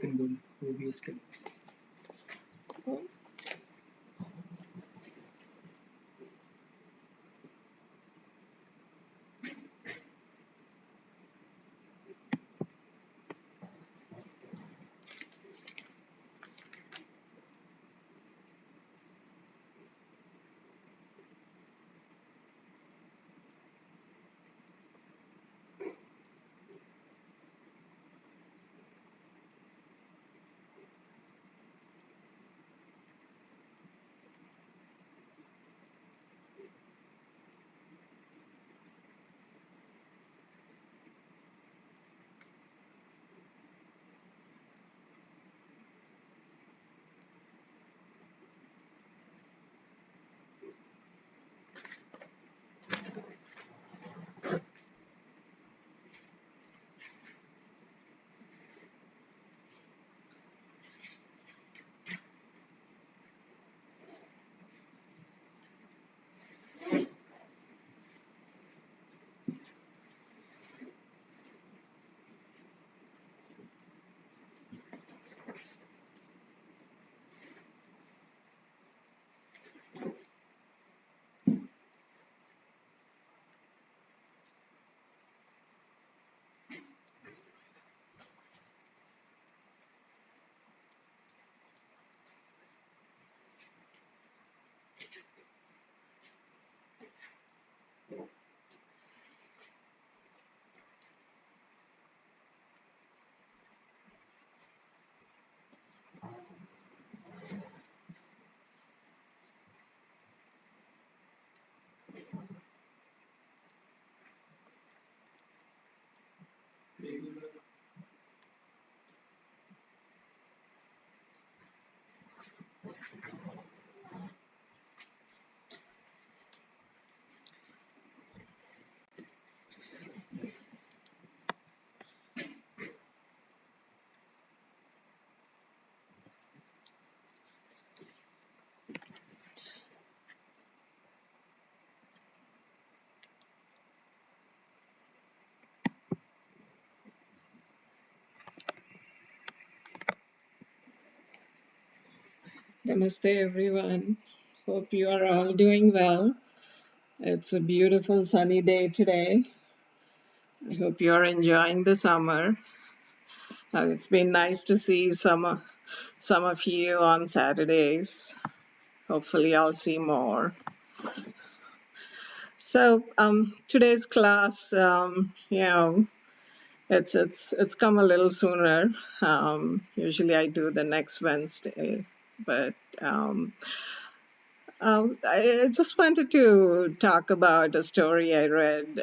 can go OBS can. Namaste, everyone. Hope you are all doing well. It's a beautiful sunny day today. I hope you are enjoying the summer. It's been nice to see some of you on Saturdays. Hopefully, I'll see more. So, today's class, it's come a little sooner. Usually, I do the next Wednesday, but I just wanted to talk about a story I read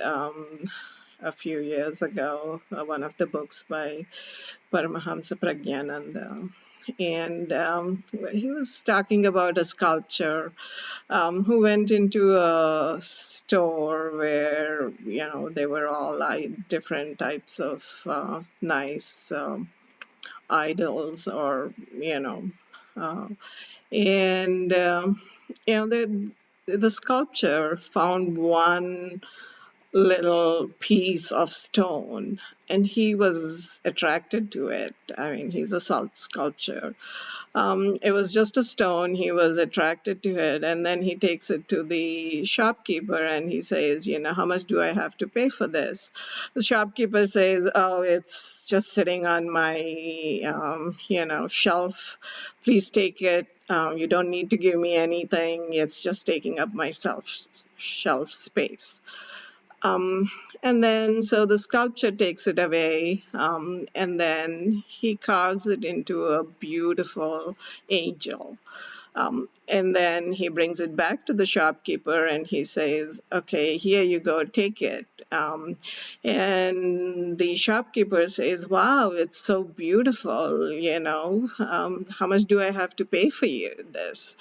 a few years ago, one of the books by Paramahamsa Pragyananda. And he was talking about a sculptor who went into a store where, they were all like different types of nice idols or, uh, and the sculpture found one little piece of stone and he was attracted to it. I mean, he's a sculpture. It was just a stone. He was attracted to it, and then he takes it to the shopkeeper and he says, how much do I have to pay for this? The shopkeeper says, oh, it's just sitting on my, shelf. Please take it. You don't need to give me anything. It's just taking up my shelf space. And then, so the sculptor takes it away, and then he carves it into a beautiful angel. And then he brings it back to the shopkeeper and he says, okay, here you go, take it. And the shopkeeper says, wow, it's so beautiful, how much do I have to pay for this?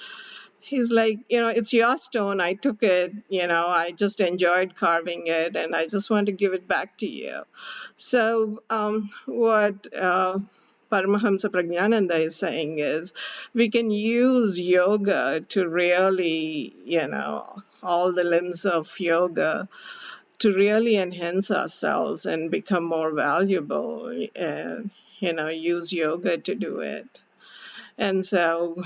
He's like, it's your stone. I took it, I just enjoyed carving it and I just want to give it back to you. So what Paramahamsa Pragyananda is saying is we can use yoga to really, all the limbs of yoga to really enhance ourselves and become more valuable. use yoga to do it. And so,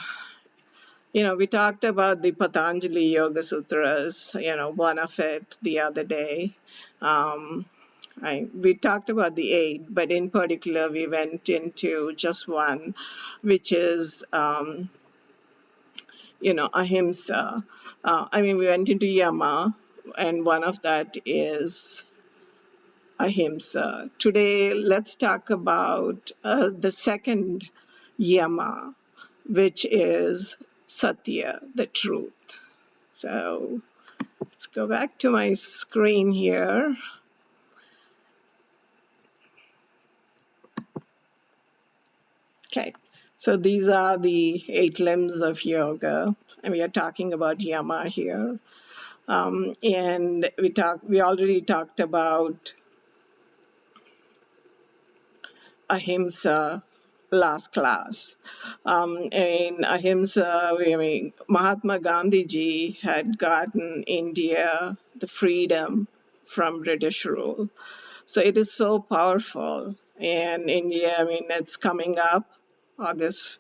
we talked about the Patanjali Yoga Sutras, one of it the other day. Um, we talked about the eight, but in particular, we went into just one, which is, ahimsa. We went into yama, and one of that is ahimsa. Today, let's talk about the second yama, which is satya, the truth. So let's go back to my screen here. Okay, so these are the 8 limbs of yoga, and we are talking about yama here. And we already talked about ahimsa last class. In ahimsa, Mahatma Gandhi ji had gotten India the freedom from British rule. So it is so powerful. And India, it's coming up August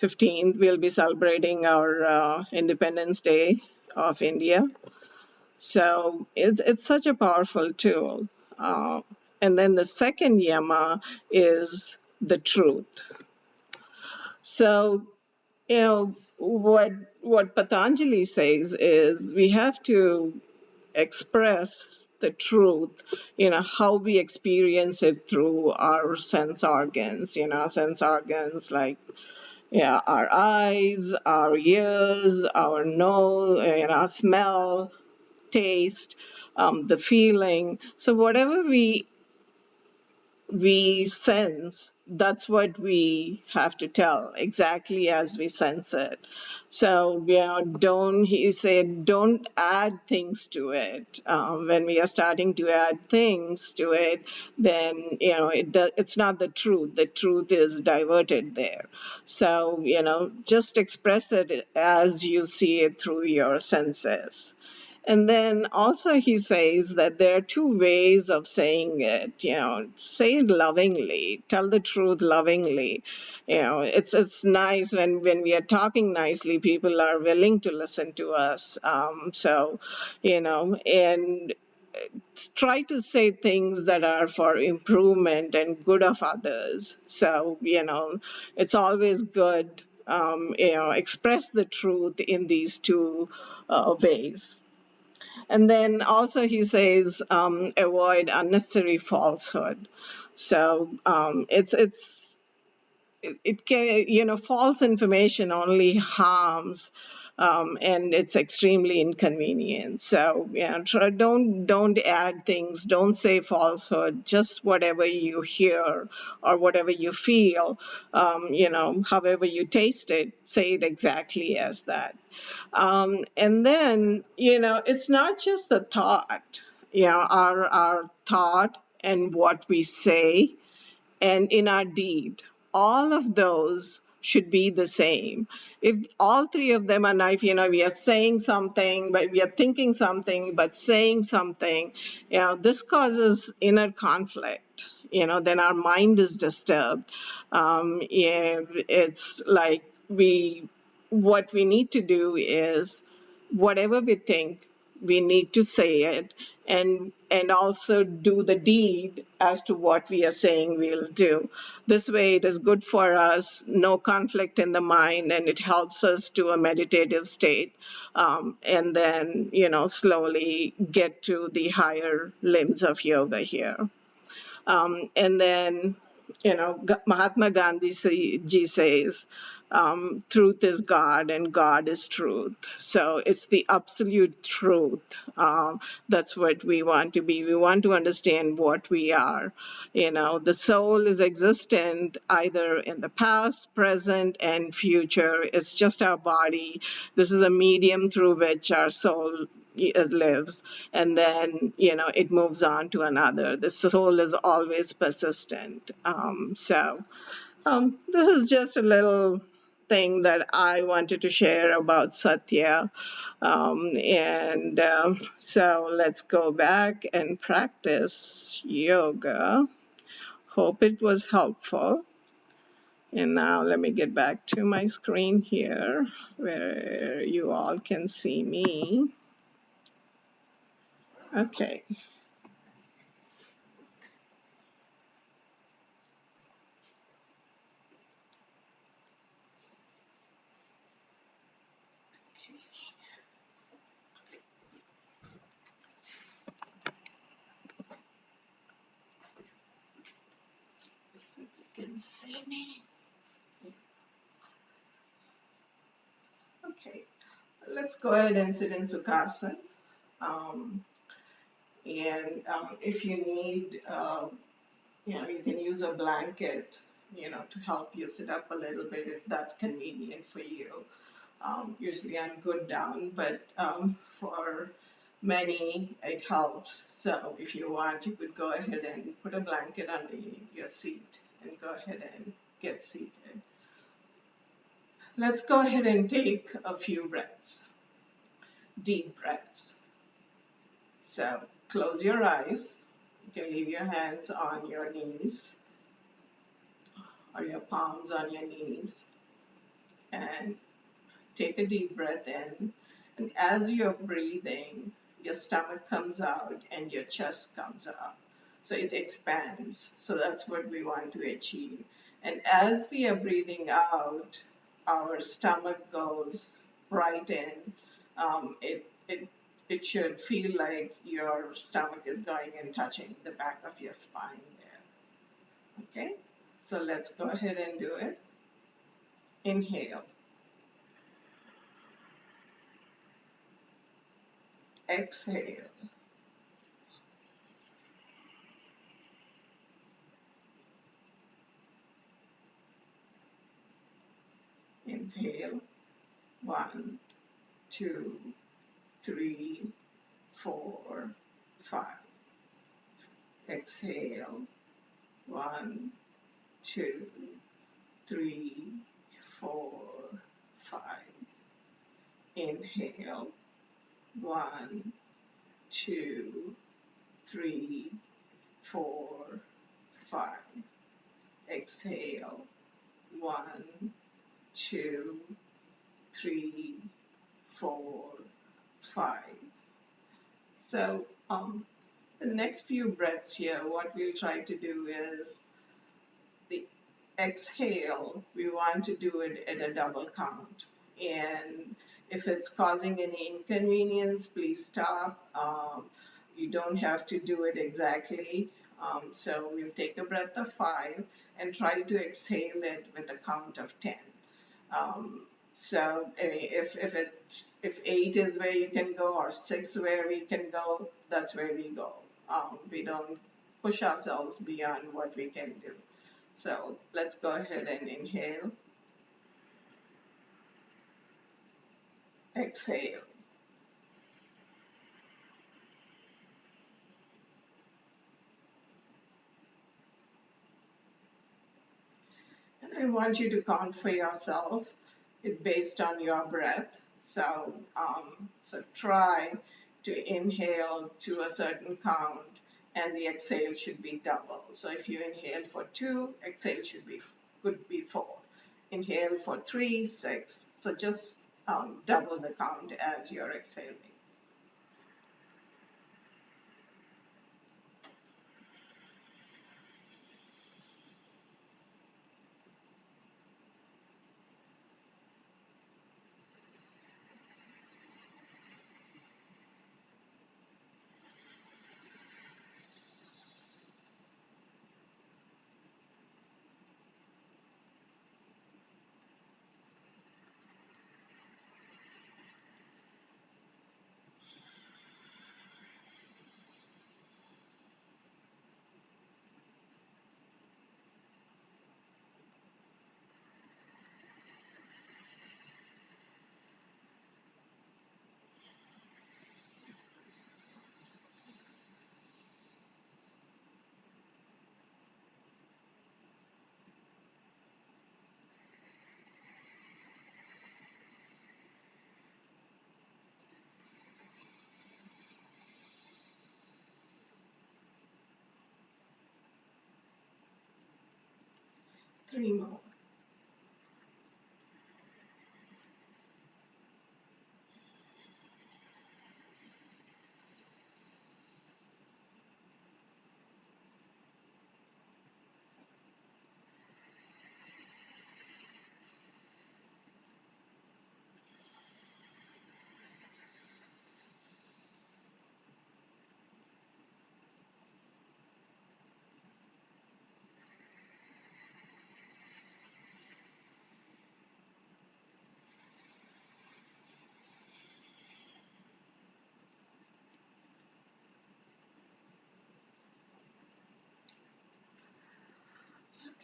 15th. We'll be celebrating our Independence Day of India. So it's such a powerful tool. Uh, and then the second yama is the truth. So, what Patanjali says is we have to express the truth, how we experience it through our sense organs, sense organs like our eyes, our ears, our nose, smell, taste, the feeling. So whatever we sense, that's what we have to tell exactly as we sense it. So, he said, don't add things to it. When we are starting to add things to it, then, it's not the truth. The truth is diverted there. So, just express it as you see it through your senses. And then also he says that there are 2 ways of saying it. Say it lovingly, tell the truth lovingly. It's nice when we are talking nicely, people are willing to listen to us. And try to say things that are for improvement and good of others. So, it's always good, express the truth in these 2 ways. And then also he says, avoid unnecessary falsehood. So it can, false information only harms, and it's extremely inconvenient. So don't add things, don't say falsehood, just whatever you hear or whatever you feel, however you taste it, say it exactly as that. And then, it's not just the thought, our thought and what we say and in our deed. All of those should be the same. If all 3 of them are not, we are saying something, but we are thinking something, but saying something, this causes inner conflict. Then our mind is disturbed. It's like what we need to do is whatever we think, we need to say it and also do the deed as to what we are saying we'll do. This way it is good for us, no conflict in the mind, and it helps us to a meditative state, and then slowly get to the higher limbs of yoga here. And then, Mahatma Gandhi ji says, truth is God and God is truth. So it's the absolute truth. That's what we want to be. We want to understand what we are. The soul is existent either in the past, present, and future. It's just our body. This is a medium through which our soul lives, and then it moves on to another. The soul is always persistent. This is just a little thing that I wanted to share about satya, and so let's go back and practice yoga. Hope it was helpful. And now let me get back to my screen here where you all can see me. Okay. You can see me. Okay. Let's go ahead and sit in Sukhasana. Um, and if you need, you can use a blanket, to help you sit up a little bit if that's convenient for you. Usually I'm good down, but for many it helps. So if you want, you could go ahead and put a blanket underneath your seat and go ahead and get seated. Let's go ahead and take a few breaths, deep breaths. So close your eyes. You can leave your hands on your knees or your palms on your knees and take a deep breath in. And as you're breathing, your stomach comes out and your chest comes up. So it expands. So that's what we want to achieve. And as we are breathing out, our stomach goes right in. It should feel like your stomach is going and touching the back of your spine there. Okay? So let's go ahead and do it. Inhale. Exhale. Inhale. 1, 2, 3, 4, 5. Exhale. 1, 2, 3, 4, 5. Inhale. 1, 2, 3, 4, 5. Exhale. 1, 2, 3, 4, 5. So the next few breaths here, what we'll try to do is the exhale, we want to do it at a double count. And if it's causing any inconvenience, please stop. You don't have to do it exactly. So we'll take a breath of 5 and try to exhale it with a count of 10. Um, so if 8 is where you can go or 6 where we can go, that's where we go. We don't push ourselves beyond what we can do. So let's go ahead and inhale, exhale. And I want you to count for yourself. It's based on your breath. So try to inhale to a certain count and the exhale should be double. So if you inhale for 2, exhale could be 4. Inhale for 3, 6. So just double the count as you're exhaling. 3 more.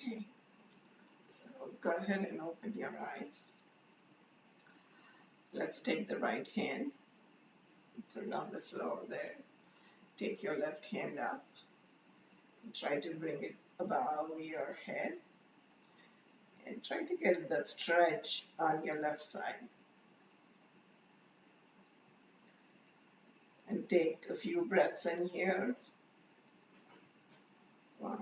Okay, so go ahead and open your eyes. Let's take the right hand, put it on the floor there. Take your left hand up and try to bring it above your head and try to get that stretch on your left side. And take a few breaths in here. 1,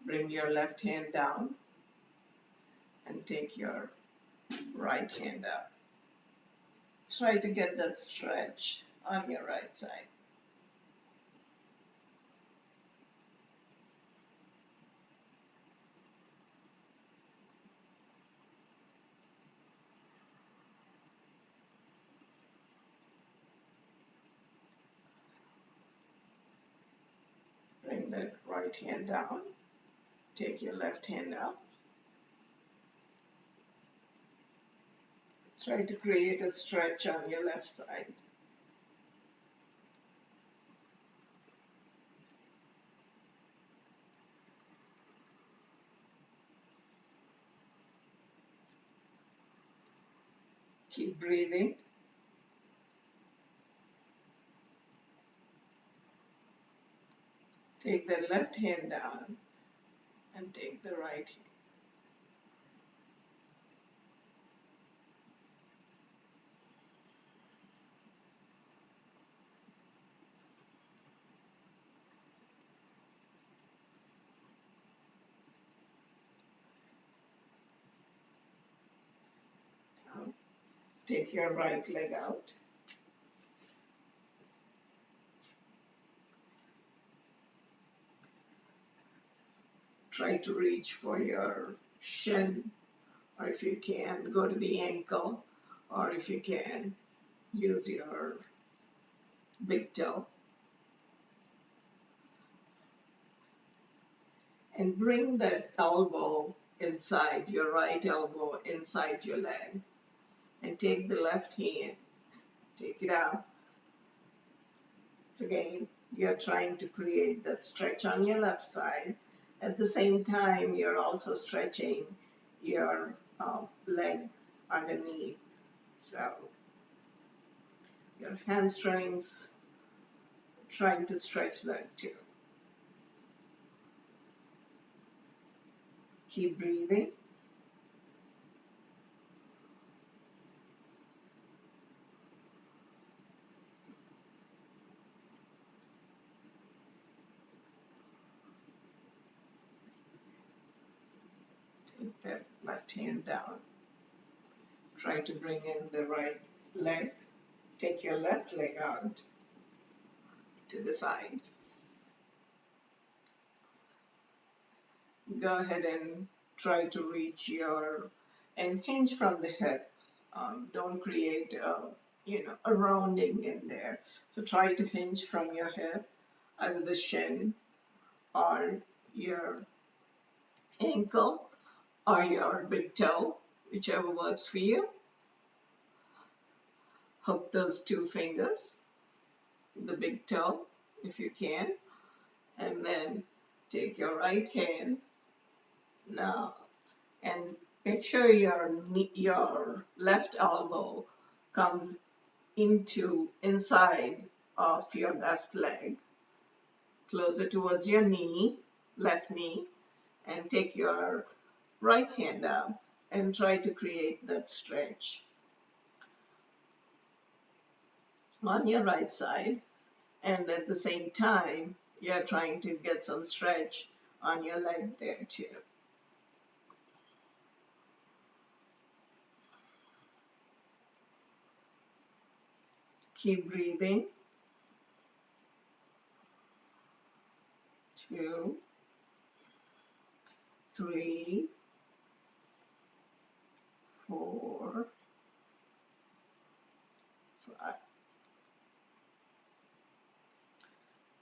bring your left hand down and take your right hand up. Try to get that stretch on your right side. Bring that right hand down. Take your left hand up. Try to create a stretch on your left side. Keep breathing. Take the left hand down and take the right hand. Down. Take your right leg out. Try to reach for your shin, or if you can, go to the ankle, or if you can, use your big toe. And bring that elbow inside, your right elbow inside your leg. And take the left hand, take it out. So again, you're trying to create that stretch on your left side. At the same time, you're also stretching your leg underneath. So your hamstrings, trying to stretch that too. Keep breathing. Take that left hand down. Try to bring in the right leg. Take your left leg out to the side. Go ahead and try to reach your and hinge from the hip. Don't create a rounding in there. So try to hinge from your hip, either the shin or your ankle or your big toe, whichever works for you. Hook those 2 fingers, the big toe if you can, and then take your right hand now and make sure your left elbow comes inside of your left leg, closer towards your knee, left knee, and take your right hand up and try to create that stretch on your right side. And at the same time, you're trying to get some stretch on your leg there too. Keep breathing. 2, 3, 4, 5.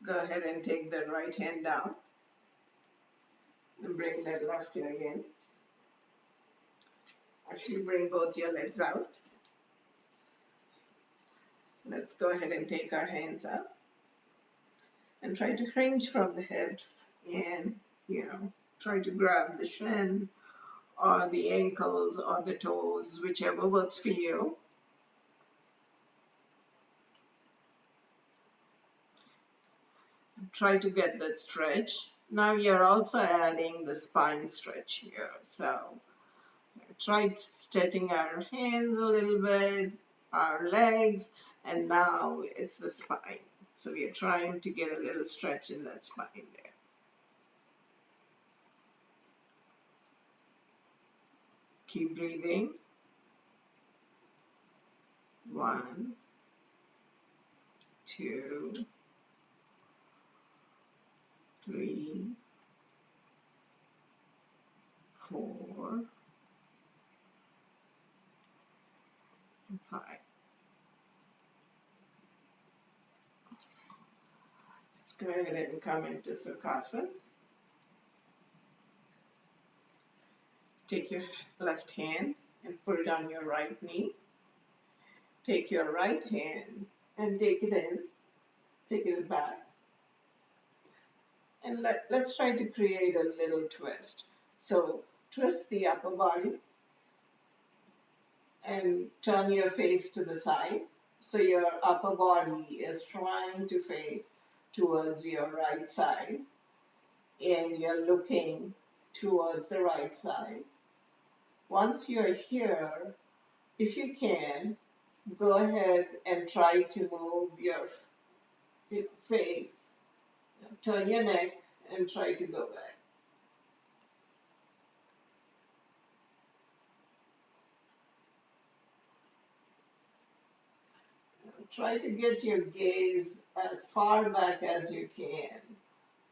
Go ahead and take that right hand down and bring that left leg in. Actually, bring both your legs out. Let's go ahead and take our hands up and try to hinge from the hips and, try to grab the shin or the ankles or the toes, whichever works for you. Try to get that stretch. Now you're also adding the spine stretch here. So try stretching our hands a little bit, our legs, and now it's the spine. So we are trying to get a little stretch in that spine there. Keep breathing. 1, 2, 3, 4, 5. Let's go ahead and come into Sukhasana. Take your left hand and put it on your right knee. Take your right hand and take it in, take it back. And let's try to create a little twist. So twist the upper body and turn your face to the side. So your upper body is trying to face towards your right side and you're looking towards the right side. Once you're here, if you can, go ahead and try to move your face, turn your neck and try to go back. Try to get your gaze as far back as you can.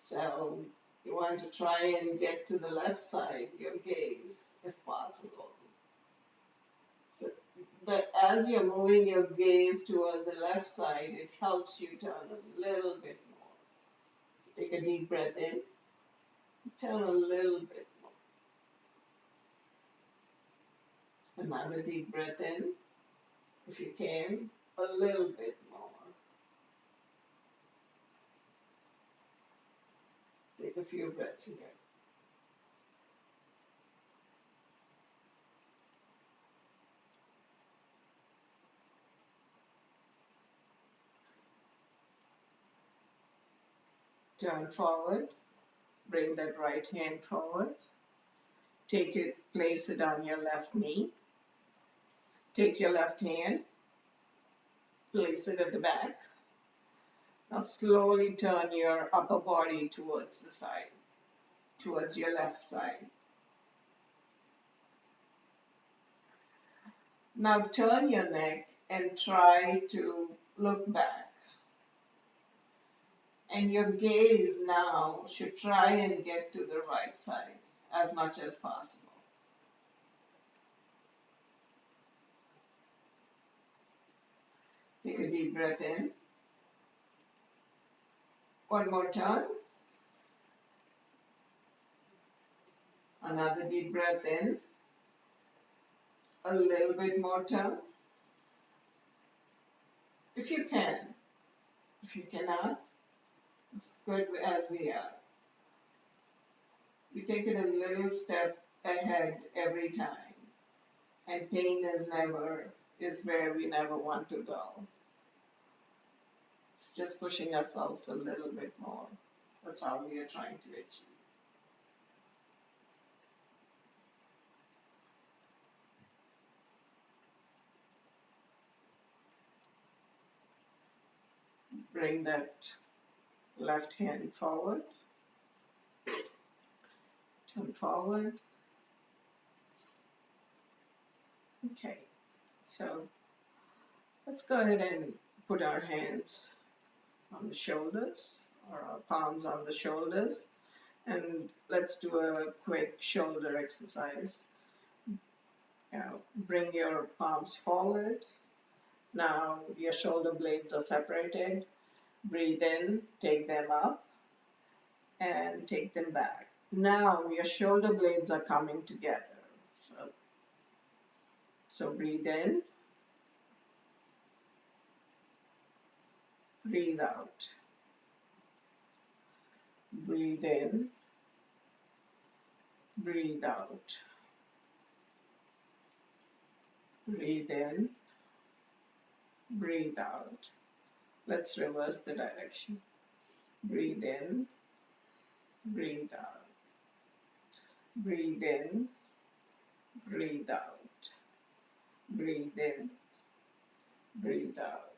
So you want to try and get to the left side, your gaze, if possible. So that as you're moving your gaze toward the left side, it helps you turn a little bit more. So take a deep breath in, turn a little bit more. Another deep breath in, if you can, a little bit more. Take a few breaths here. Turn forward, bring that right hand forward. Take it, place it on your left knee. Take your left hand, place it at the back. Now slowly turn your upper body towards the side, towards your left side. Now turn your neck and try to look back. And your gaze now should try and get to the right side as much as possible. Take a deep breath in. One more turn. Another deep breath in. A little bit more turn. If you can. If you cannot, it's good as we are. We take it a little step ahead every time. And pain is where we never want to go. It's just pushing ourselves a little bit more. That's all we are trying to achieve. Bring that left hand forward. Turn forward. Okay, so let's go ahead and put our hands on the shoulders or our palms on the shoulders, and let's do a quick shoulder exercise. Bring your palms forward. Now your shoulder blades are separated. Breathe in, take them up, and take them back. Now your shoulder blades are coming together. So So breathe in, breathe out. Breathe in, breathe out. Breathe in, breathe out. Let's reverse the direction. Breathe in, breathe out. Breathe in, breathe out. Breathe in, breathe out.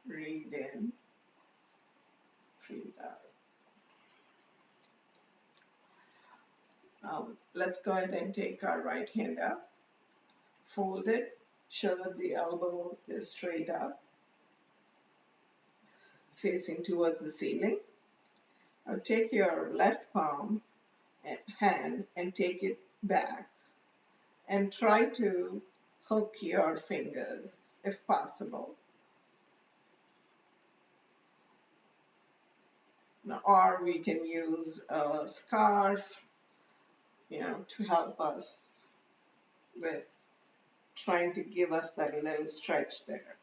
Breathe in, breathe out. Let's go ahead and take our right hand up. Fold it, show that the elbow is straight up, facing towards the ceiling. Now take your left palm and hand and take it back and try to hook your fingers if possible. Or we can use a scarf, to help us with trying to give us that little stretch there.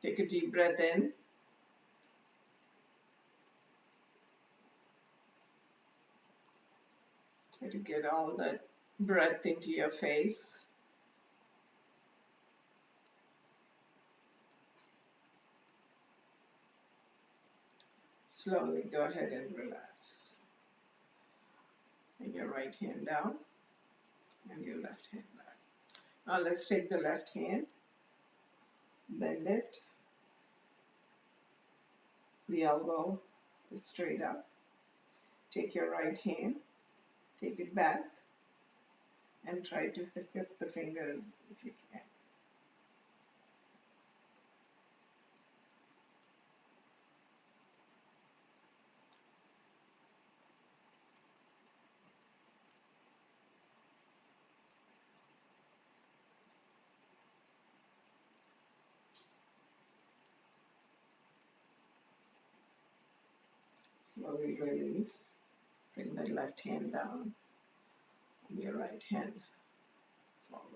Take a deep breath in. Try to get all that breath into your face. Slowly go ahead and relax. And your right hand down and your left hand back. Now let's take the left hand, bend it. The elbow is straight up. Take your right hand, take it back, and try to hook the fingers if you can. Slowly release. Bring that left hand down and your right hand forward.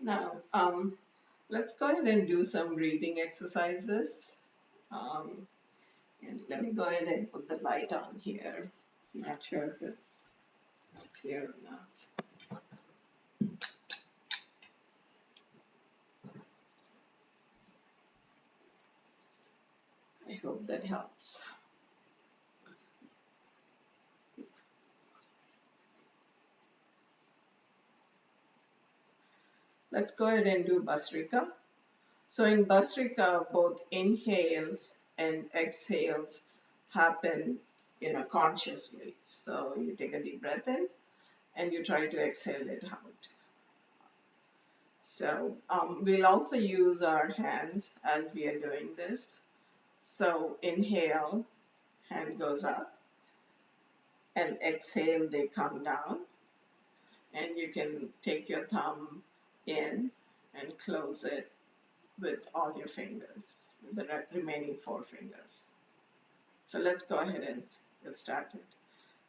Now, let's go ahead and do some breathing exercises. And let me go ahead and put the light on here. Not sure if it's clear enough. I hope that helps. Let's go ahead and do Bhastrika. So in Bhastrika, both inhales and exhales happen, consciously. So you take a deep breath in and you try to exhale it out. So we'll also use our hands as we are doing this. So inhale, hand goes up, and exhale, they come down. And you can take your thumb in and close it with all your fingers, the remaining 4 fingers. So let's go ahead and get started.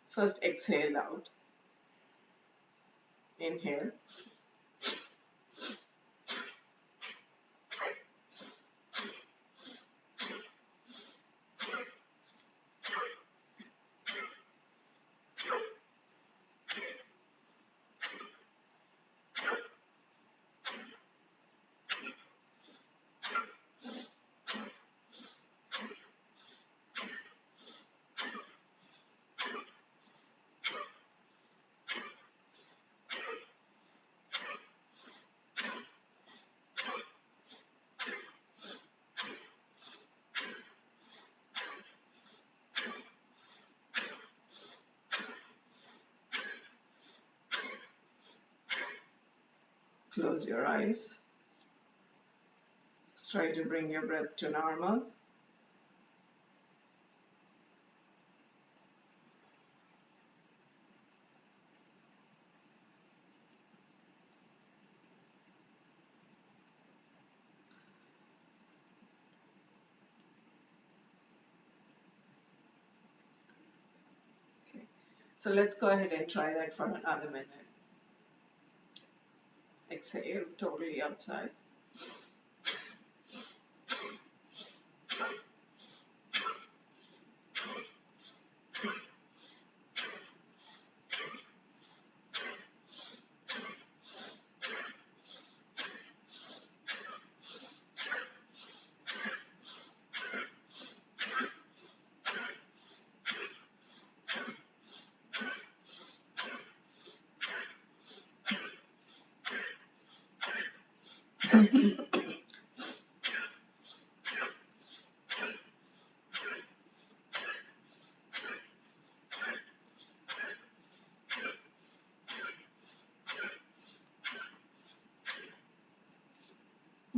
First, exhale out. Inhale. Close your eyes. Just try to bring your breath to normal. So let's go ahead and try that for another minute. Exhale totally outside.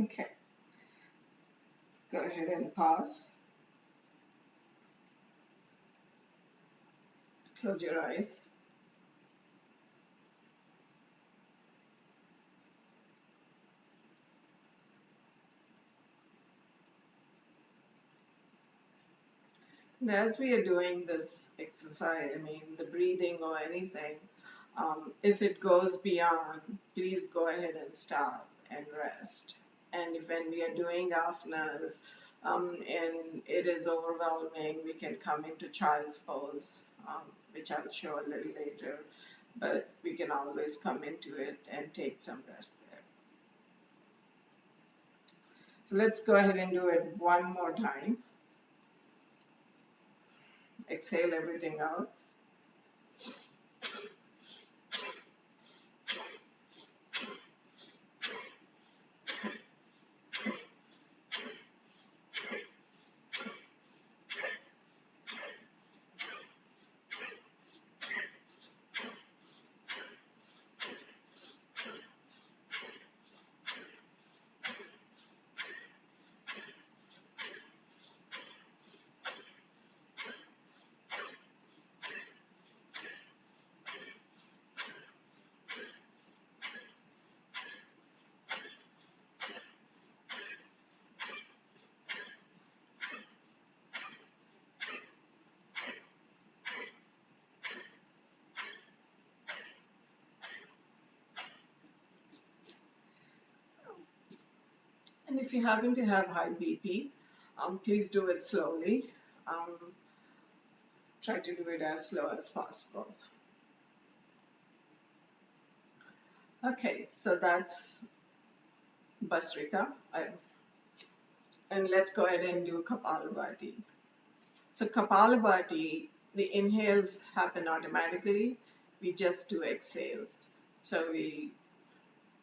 Okay, go ahead and pause. Close your eyes. And as we are doing this exercise, I mean the breathing or anything, if it goes beyond, please go ahead and stop and rest. And if when we are doing asanas and it is overwhelming, we can come into child's pose, which I'll show a little later. But we can always come into it and take some rest there. So let's go ahead and do it one more time. Exhale everything out. And if you happen to have high BP, please do it slowly. Um, try to do it as slow as possible. Okay, so that's Bhastrika. And let's go ahead and do Kapalabhati. So Kapalabhati, the inhales happen automatically. We just do exhales. So we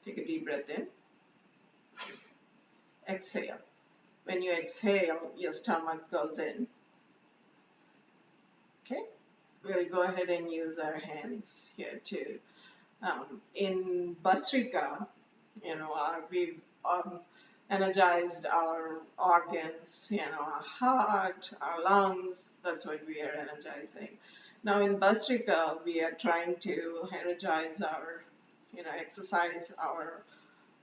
take a deep breath in, exhale. When you exhale, your stomach goes in. Okay, we'll go ahead and use our hands here too. In Bhastrika, we've energized our organs, our heart, our lungs, that's what we are energizing. Now in Bhastrika, we are trying to energize our, exercise our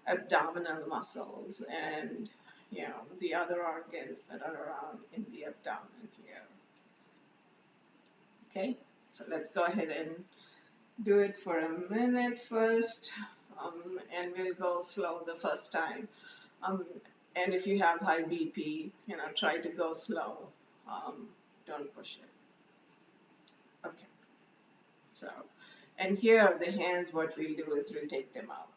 abdominal muscles and, the other organs that are around in the abdomen here. Okay, so let's go ahead and do it for a minute first, and we'll go slow the first time. And if you have high BP, try to go slow. Don't push it. Okay. So, and here the hands, what we'll do is we'll take them out.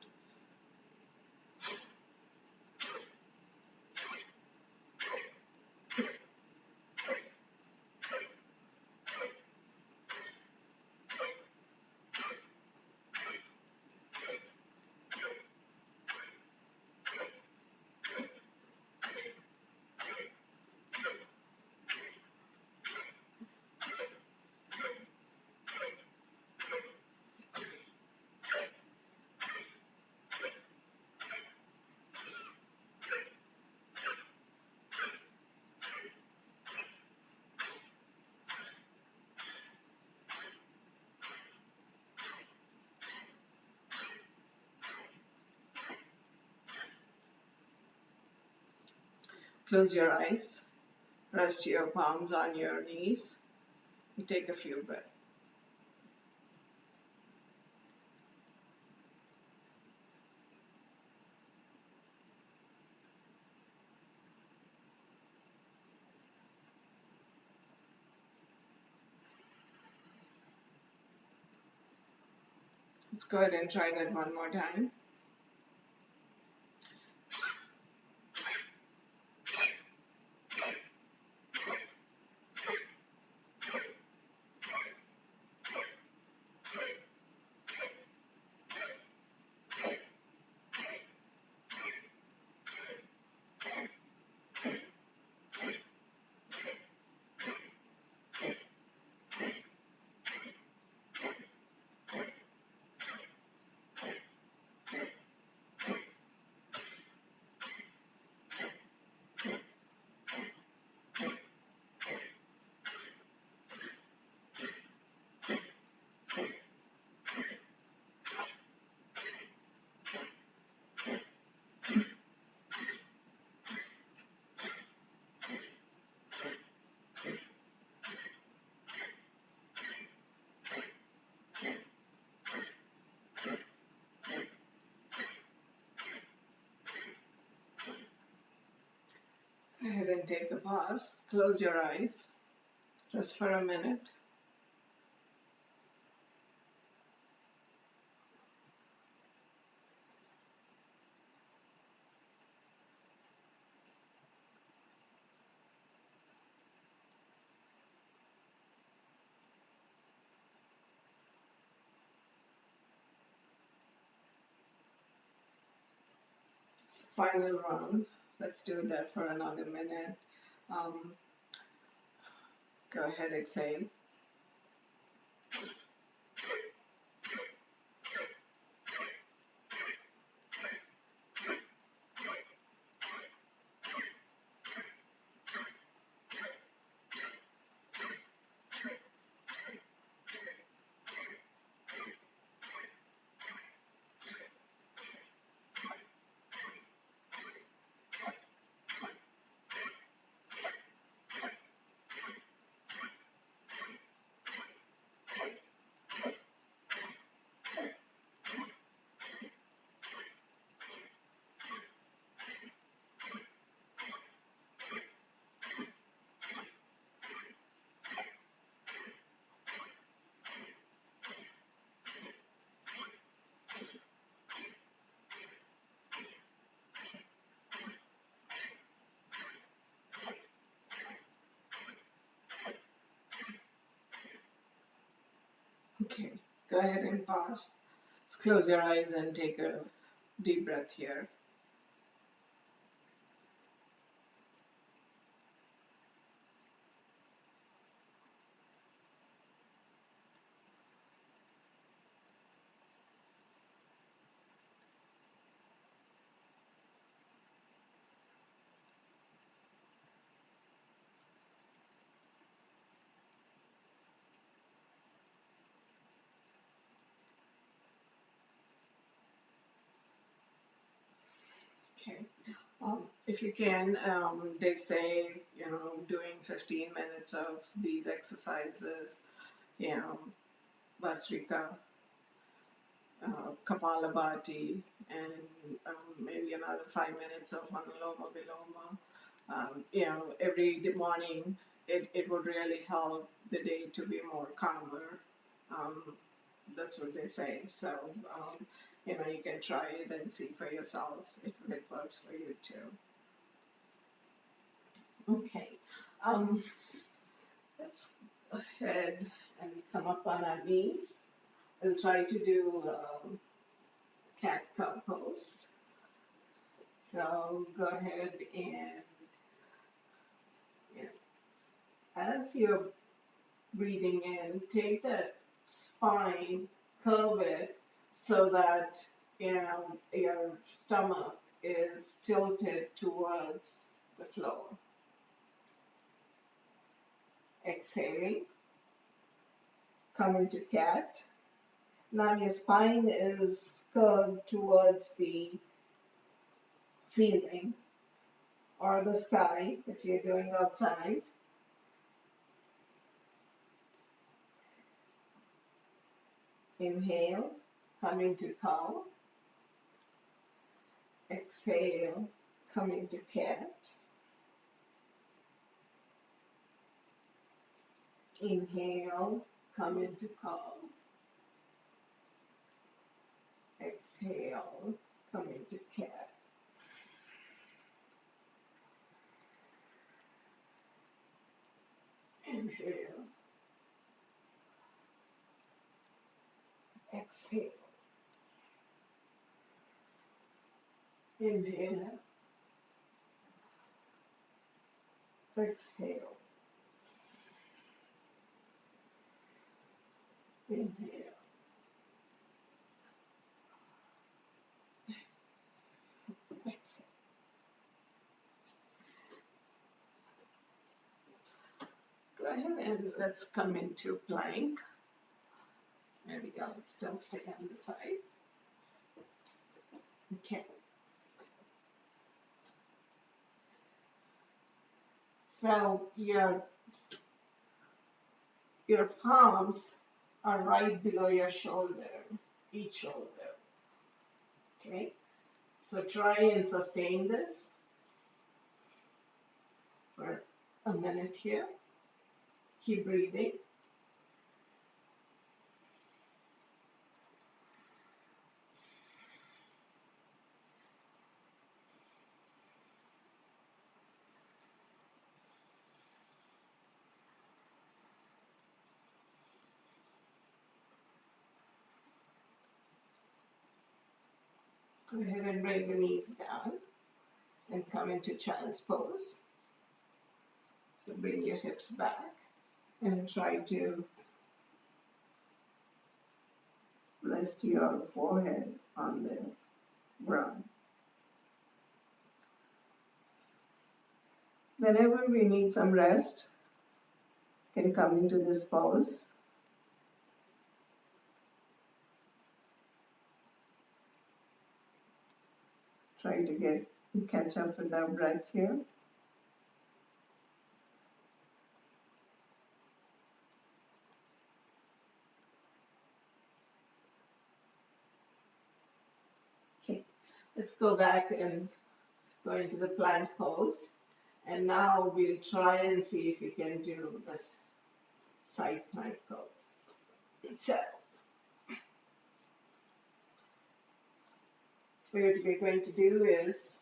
Close your eyes. Rest your palms on your knees. And take a few breaths. Let's go ahead and try that one more time. Go ahead and take a pause. Close your eyes just for a minute. Final round. Let's do that for another minute. Um, Go ahead, exhale. Okay, go ahead and pause. Just close your eyes and take a deep breath here. Okay. If you can, they say, doing 15 minutes of these exercises, you know, Vasrika, Kapalabhati, and maybe another 5 minutes of Anuloma Viloma. Every morning, it would really help the day to be more calmer. Um, that's what they say. So, you can try it and see for yourself if it works for you too. Okay. Um, let's go ahead and come up on our knees. We'll try to do cat cow pose. So go ahead and yeah, as you're breathing in, take the spine, curve it so that your stomach is tilted towards the floor. Exhaling, come into cat. Now your spine is curved towards the ceiling or the sky if you're doing outside. Inhale, come into cow. Exhale, come into cat. Inhale, come into cow. Exhale, come into cat. Inhale, exhale, inhale, exhale, inhale, exhale. Go ahead and let's come into plank. There we go, still stay on the side. Okay. So your palms are right below your shoulder, each shoulder. Okay. So try and sustain this for a minute here. Keep breathing. Go ahead and bring the knees down and come into child's pose. So bring your hips back and try to rest your forehead on the ground. Whenever we need some rest, can come into this pose. Try to catch up with our breath here. Okay, let's go back and go into the plank pose. And now we'll try and see if we can do this side plank pose. So what we're going to do is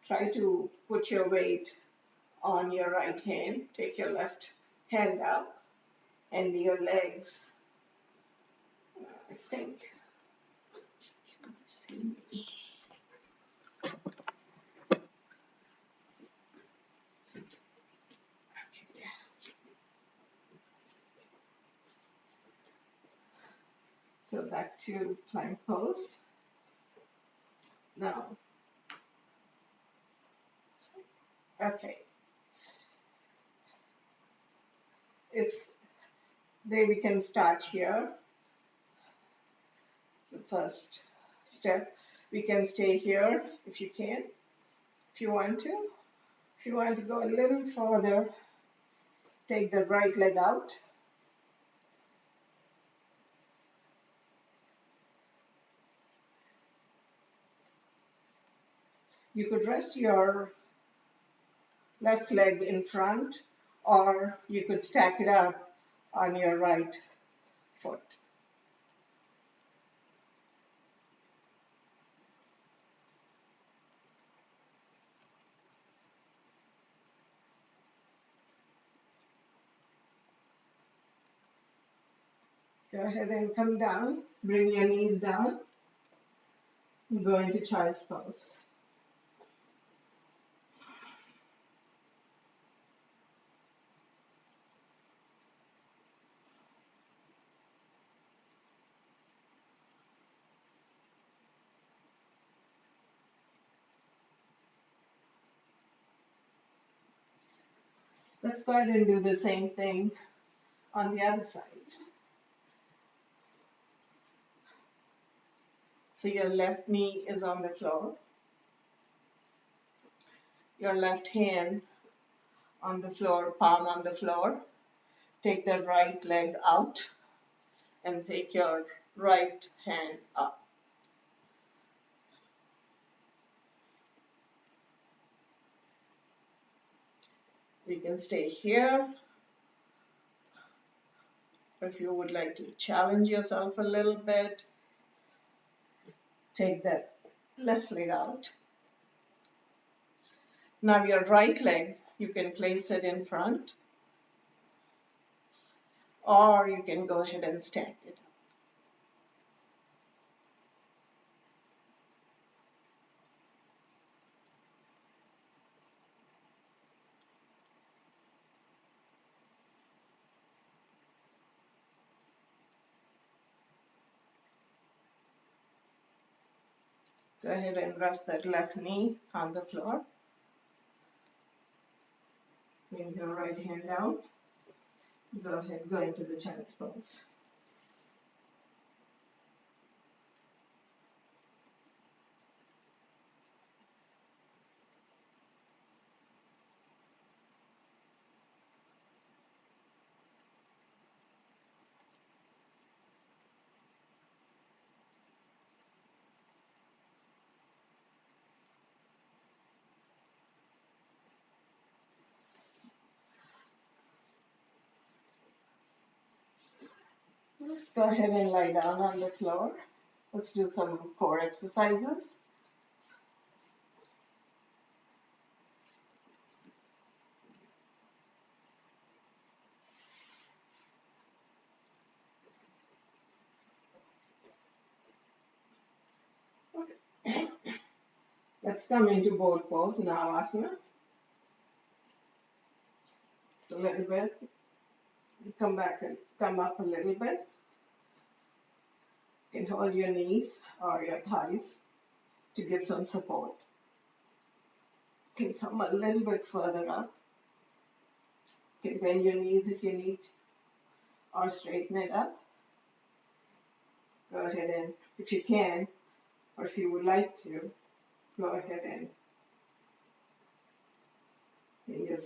try to put your weight on your right hand. Take your left hand up and your legs, I think, you can see me. So back to plank pose. Now, okay. If there we can start here. The first step. We can stay here if you can, if you want to. If you want to go a little further, take the right leg out. You could rest your left leg in front, or you could stack it up on your right foot. Go ahead and come down, bring your knees down, and go into child's pose. Let's go ahead and do the same thing on the other side. So your left knee is on the floor, your left hand on the floor, palm on the floor. Take the right leg out and take your right hand up. We can stay here Or if you would like to challenge yourself a little bit, take that left leg out. Now your right leg, you can place it in front, or you can go ahead and stack it. Go ahead and rest that left knee on the floor. Bring your right hand down. Go ahead, go into the child's pose. Let's go ahead and lie down on the floor. Let's do some core exercises. Okay. Let's come into boat pose, Navasana. It's a little bit. Come back and come up a little bit. You can hold your knees or your thighs to give some support. You can come a little bit further up. You can bend your knees if you need to, or straighten it up. Go ahead and, if you can, or if you would like to, go ahead and bring your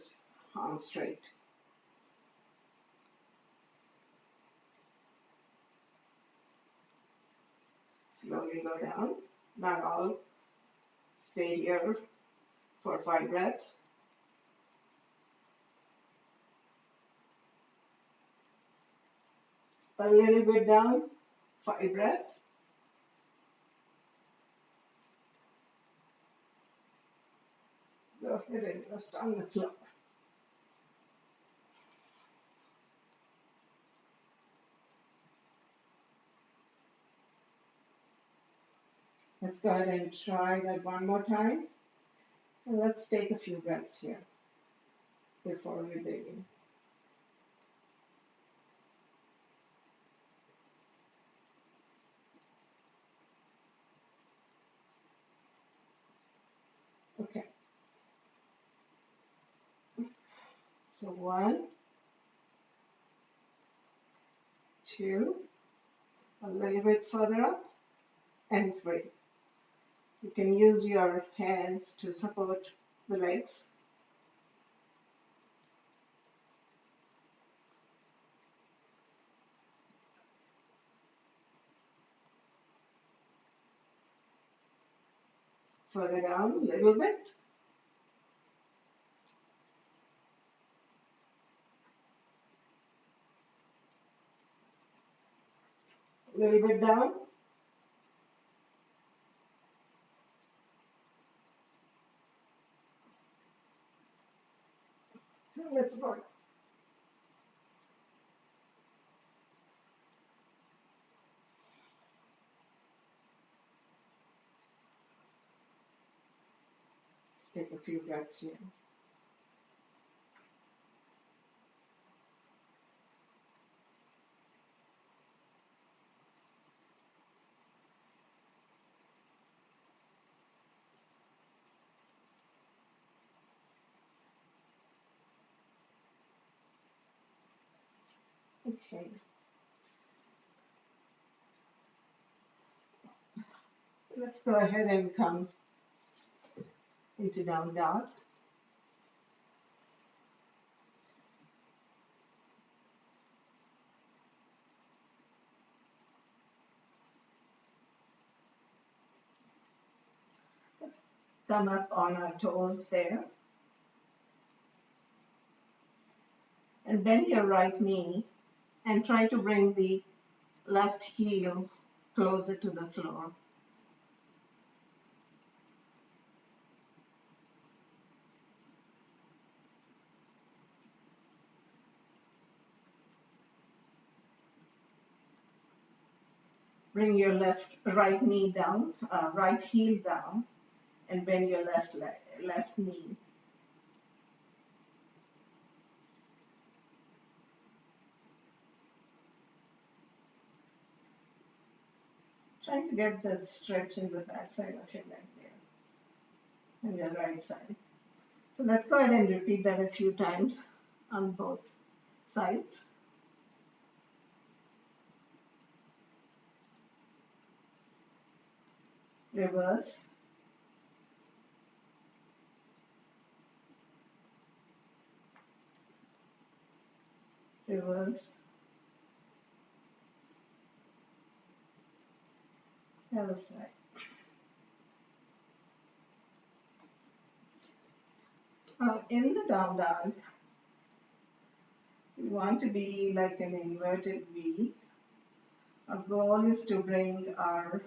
arms straight. Slowly go down. Not all. Stay here for 5 breaths. A little bit down, 5 breaths. Go ahead and rest on the floor. Let's go ahead and try that one more time. And let's take a few breaths here before we begin. Okay. So 1, 2, a little bit further up, and 3. You can use your hands to support the legs. Further down a little bit. A little bit down. Let's go. Let's take a few breaths here. Okay. Let's go ahead and come into down dog. Let's come up on our toes there. And bend your right knee and try to bring the left heel closer to the floor. Bring your right knee down, right heel down, and bend your left knee. Try to get the stretch in the back side of your leg there, and your right side. So let's go ahead and repeat that a few times on both sides. Reverse. Reverse. Other side. In the down dog, we want to be like an inverted V. Our goal is to bring our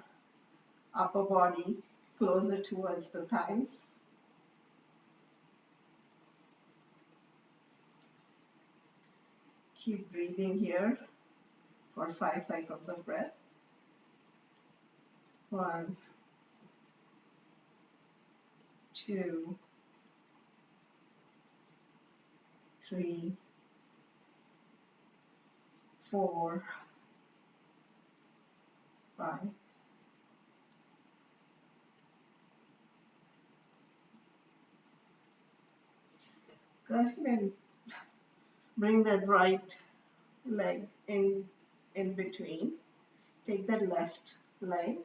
upper body closer towards the thighs. Keep breathing here for 5 cycles of breath. 1, 2, 3, 4, 5. Go ahead and bring that right leg in between. Take that left leg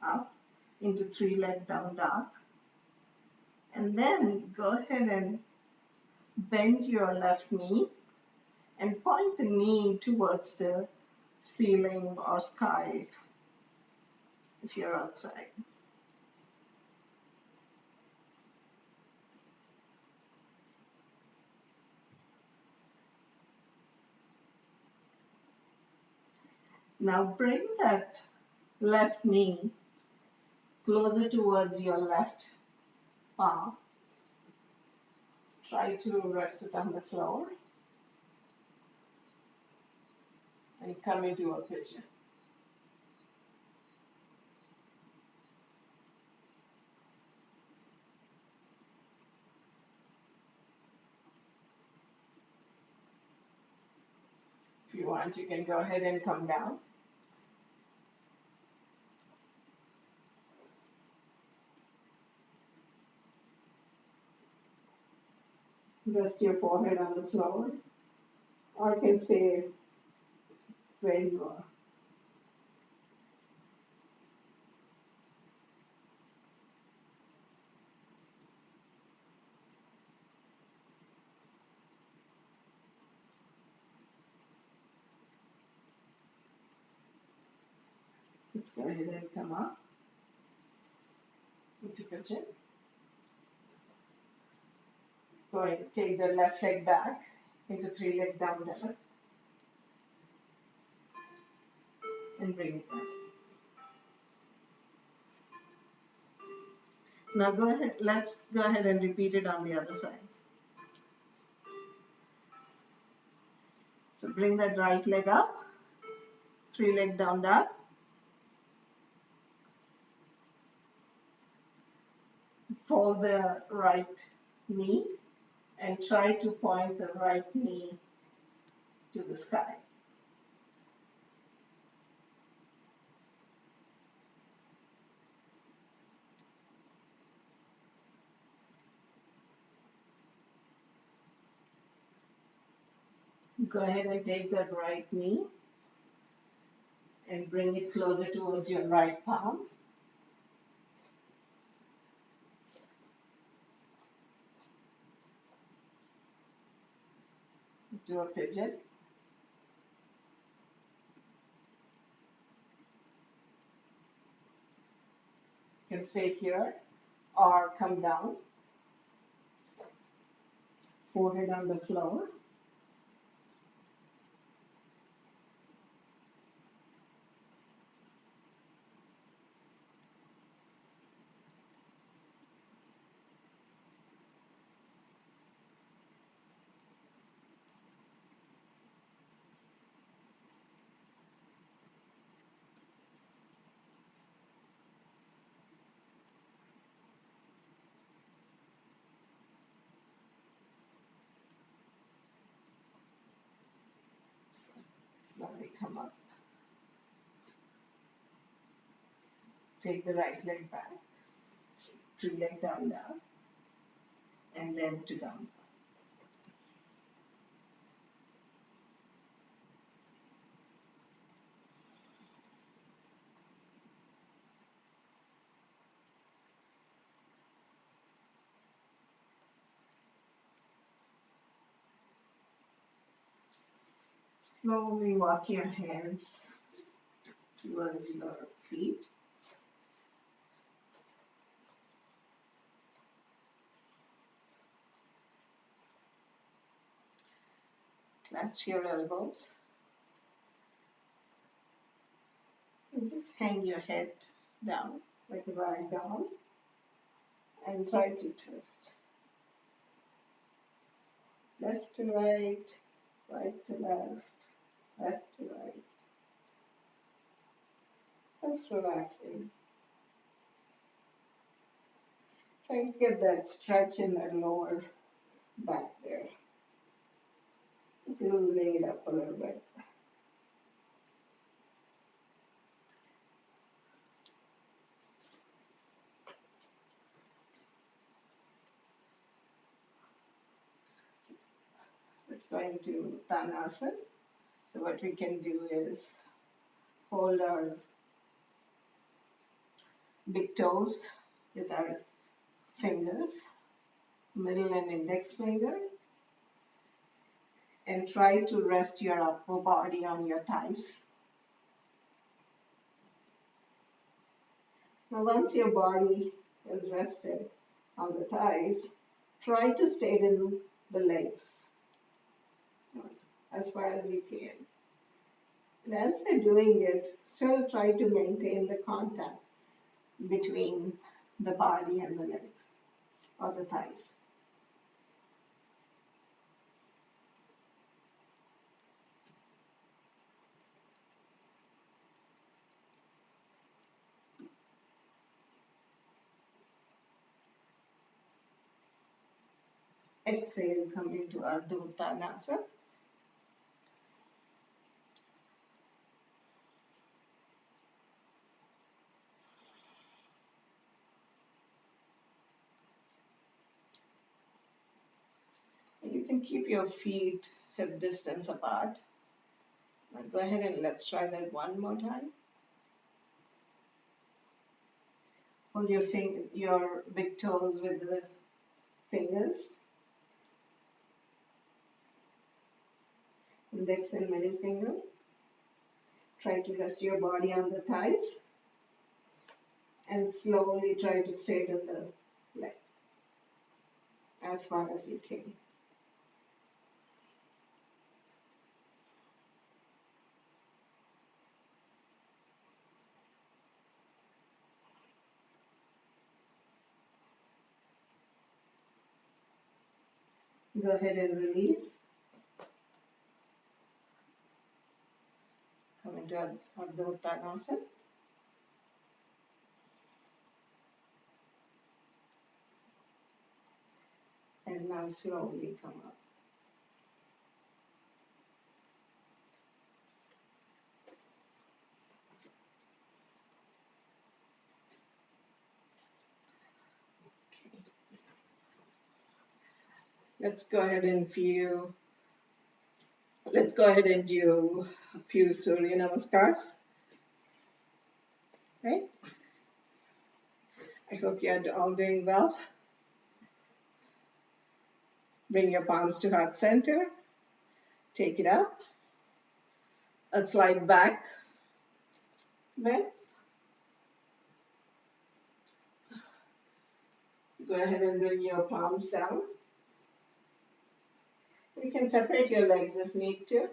up into 3-leg down dog. And then go ahead and bend your left knee and point the knee towards the ceiling or sky if you're outside. Now bring that left knee closer towards your left palm. Try to rest it on the floor and come into a pigeon. If you want, you can go ahead and come down. Rest your forehead on the floor, or you can stay where you are. Let's go ahead and come up into pigeon. Go ahead and take the left leg back into 3-leg down dog and bring it down. Now let's go ahead and repeat it on the other side. So bring that right leg up, 3-leg down dog. Fold the right knee and try to point the right knee to the sky. Go ahead and take that right knee and bring it closer towards your right palm. Do a pigeon. You can stay here or come down. Forehead on the floor. Slowly come up. Take the right leg back. 3 leg down, down, and then to down. Slowly walk your hands towards your feet. Clench your elbows. And just hang your head down like a rag doll and try to twist. Left to right, right to left, left to right. Just relaxing. Trying to get that stretch in that lower back there. Just loosening it up a little bit. Let's go into Uttanasana. So what we can do is hold our big toes with our fingers, middle and index finger, and try to rest your upper body on your thighs. Now once your body is rested on the thighs, try to straighten the legs as far as you can. And as we're doing it, still try to maintain the contact between the body and the legs or the thighs. Exhale, come into Ardha Uttanasana. You can keep your feet hip distance apart. Now go ahead and let's try that one more time. Hold your big toes with the fingers, index and middle finger. Try to rest your body on the thighs and slowly try to straighten the legs as far as you can. Go ahead and release. Come into Ardha Uttanasana. And now slowly come up. Okay. Let's go ahead and do a few Surya Namaskars. Right? I hope you're all doing well. Bring your palms to heart center. Take it up. A slight back bend. Go ahead and bring your palms down. You can separate your legs if need to.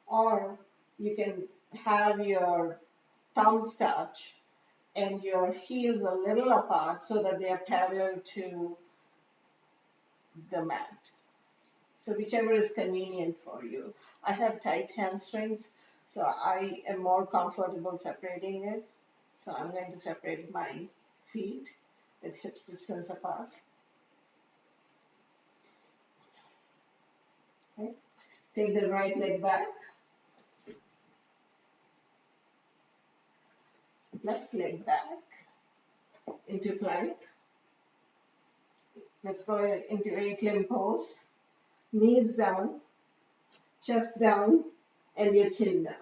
Or you can have your thumbs touch and your heels a little apart so that they are parallel to the mat. So whichever is convenient for you. I have tight hamstrings, so I am more comfortable separating it. So I'm going to separate my feet with hips distance apart. Okay. Take the right leg back, left leg back into plank. Let's go into 8-limb pose. Knees down, chest down, and your chin down.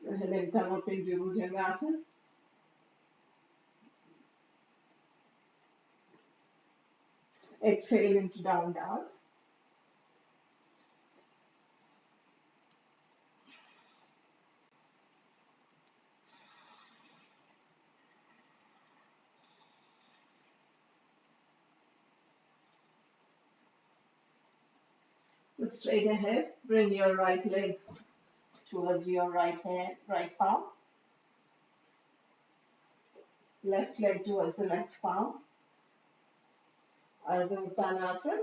Go ahead and come up into Bhujangasana. Exhale into down dog. Look straight ahead. Bring your right leg towards your right hand, right palm. Left leg towards the left palm. Ardha Uttanasana.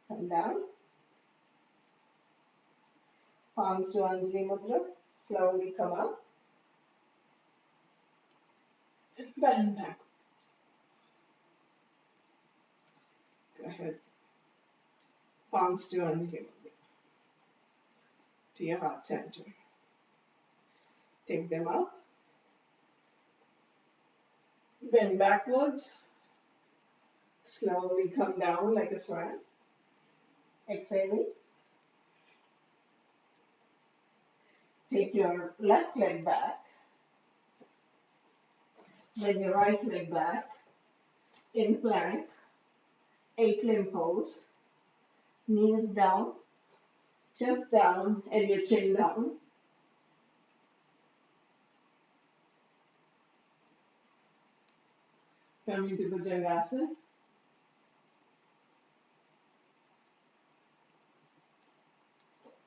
Come down. Palms to Anjali Mudra. Slowly come up. And bend back. Go ahead. Palms to Anjali Mudra. To your heart center. Take them up. Bend backwards. Slowly come down like a swan. Exhaling. Take your left leg back. Then your right leg back. In plank. 8-limb pose. Knees down. Chest down and your chin down. Come into Bhujangasana.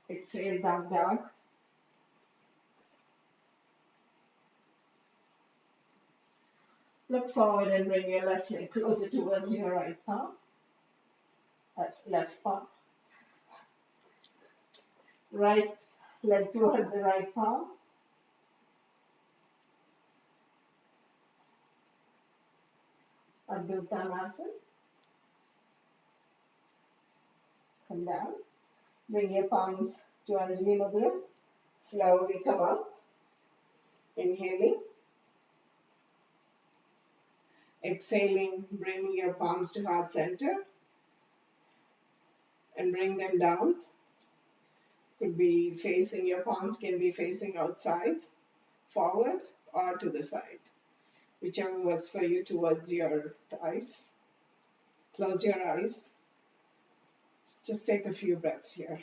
Exhale, down dog. Look forward and bring your left leg closer towards your right palm. That's left palm. Right leg towards the right palm. Ardha Uttanasana. Come down. Bring your palms to Anjali Mudra. Slowly come up. Inhaling. Exhaling, bring your palms to heart center. And bring them down. Could be facing, your palms can be facing outside, forward, or to the side. Whichever works for you towards your thighs. Close your eyes. Just take a few breaths here.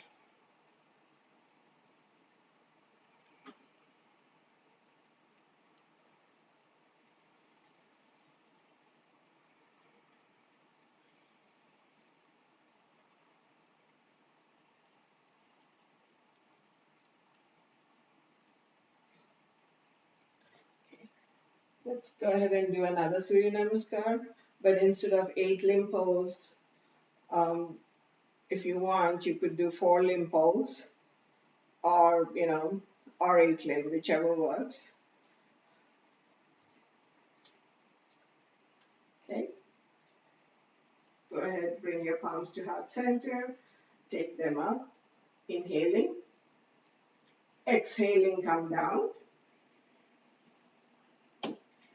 Let's go ahead and do another Surya Namaskar, but instead of 8-limb pose, if you want, you could do 4-limb pose, or or 8-limb, whichever works. Okay. Go ahead, bring your palms to heart center, take them up, inhaling, exhaling, come down.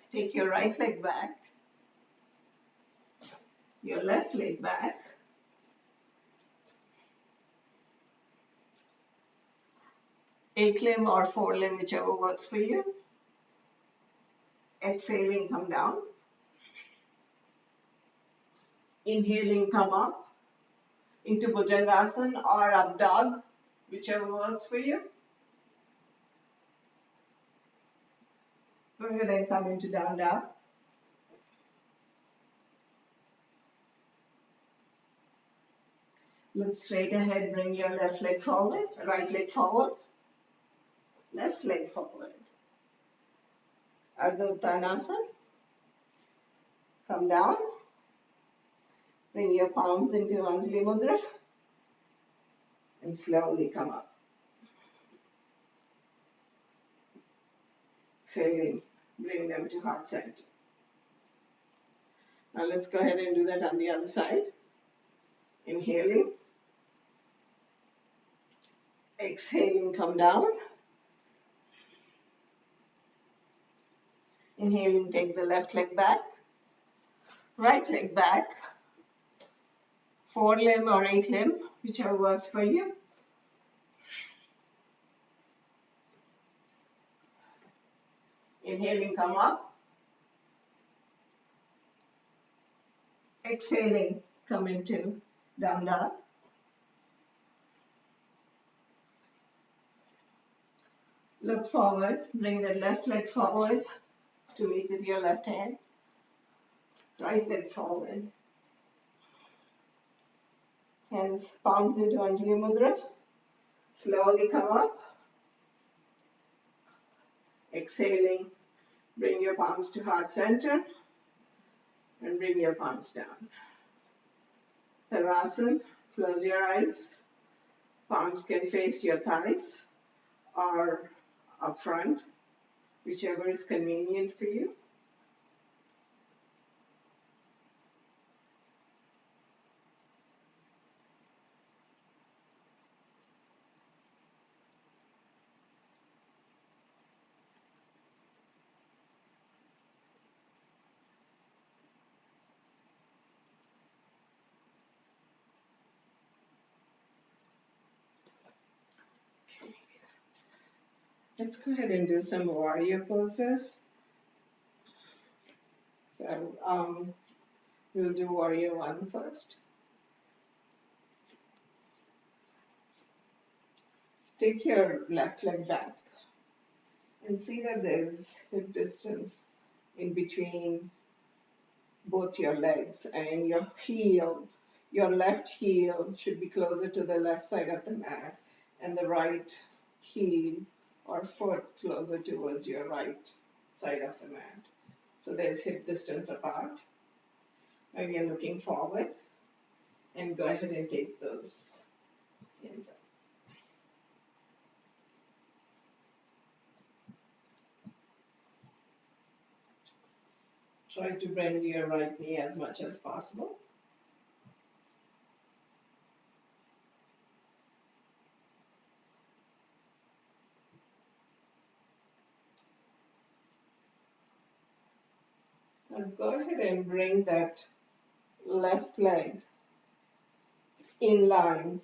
Take your right leg back, your left leg back. 8-limb or 4-limb, whichever works for you. Exhaling, come down. Inhaling, come up into Bhujangasana or up dog, whichever works for you. Go ahead and come into down dog. Look straight ahead, bring your left leg forward, right leg forward, left leg forward. Ardha Uttanasana. Come down. Bring your palms into Anjali Mudra and slowly come up. Exhaling. Bring them to heart center. Now let's go ahead and do that on the other side. Inhaling, exhaling, come down. Inhaling, take the left leg back, right leg back, 4-limb or 8-limb, whichever works for you. Inhaling, come up. Exhaling, come into down dog. Look forward, bring the left leg forward to meet with your left hand. Right leg forward. Hands, palms into Anjali Mudra. Slowly come up. Exhaling, bring your palms to heart center and bring your palms down. Tadasana, close your eyes. Palms can face your thighs or up front, whichever is convenient for you. Let's go ahead and do some warrior poses. So we'll do warrior 1 first. Take your left leg back and see that there's hip distance in between both your legs, and your heel, your left heel should be closer to the left side of the mat and the right heel or foot closer towards your right side of the mat. So there's hip distance apart. Now you're looking forward, and go ahead and take those hands up. Try to bend your right knee as much as possible. Now go ahead and bring that left leg in line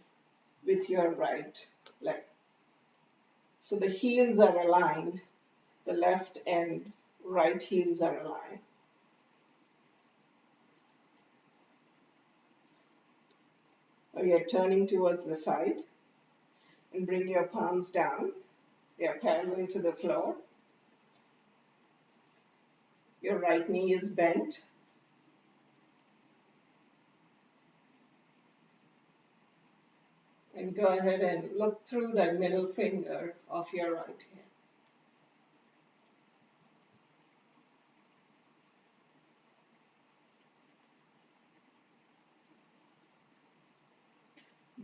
with your right leg. So the heels are aligned, the left and right heels are aligned. Now you're turning towards the side and bring your palms down. They are parallel to the floor. Your right knee is bent. And go ahead and look through that middle finger of your right hand.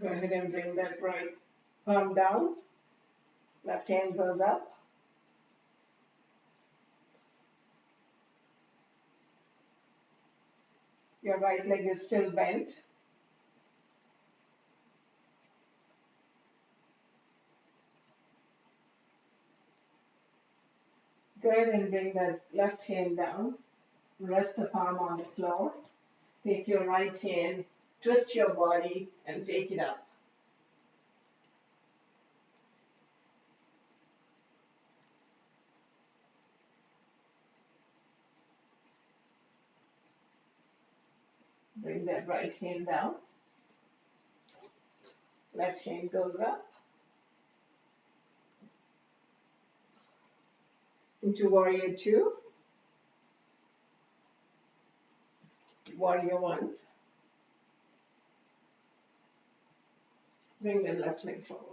Go ahead and bring that right palm down. Left hand goes up. Your right leg is still bent. Go ahead and bring that left hand down. Rest the palm on the floor. Take your right hand, twist your body, and take it up. Bring that right hand down. Left hand goes up. Into warrior 2. Warrior 1. Bring the left leg forward.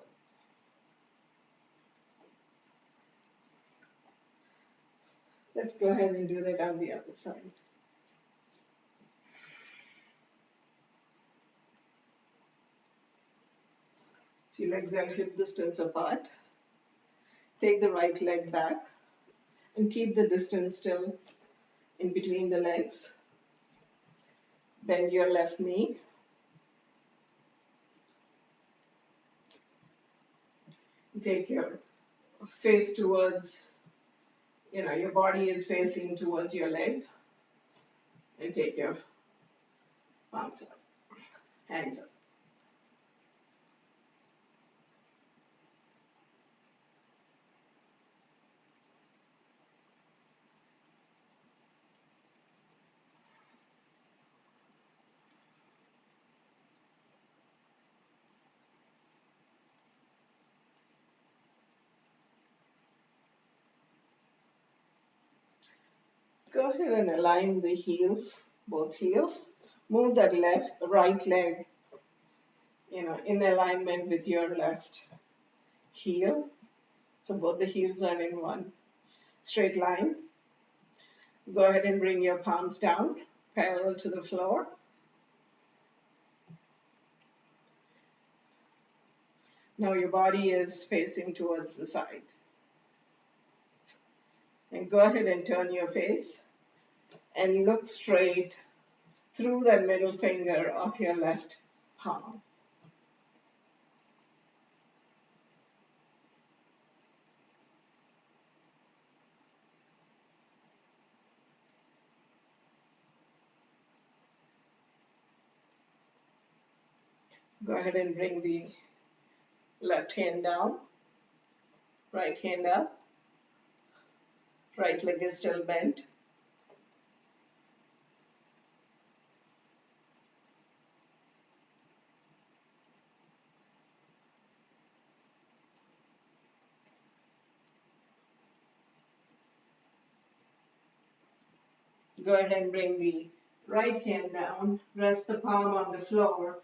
Let's go ahead and do that on the other side. So your legs are hip distance apart. Take the right leg back And keep the distance still in between the legs. Bend your left knee. Take your face towards, your body is facing towards your leg. And take your palms up, hands up. Go ahead and align the heels, both heels. Move that right leg, in alignment with your left heel. So both the heels are in one straight line. Go ahead and bring your palms down, parallel to the floor. Now your body is facing towards the side. And go ahead and turn your face and look straight through that middle finger of your left palm. Go ahead and bring the left hand down, right hand up, right leg is still bent. Go ahead and bring the right hand down, rest the palm on the floor,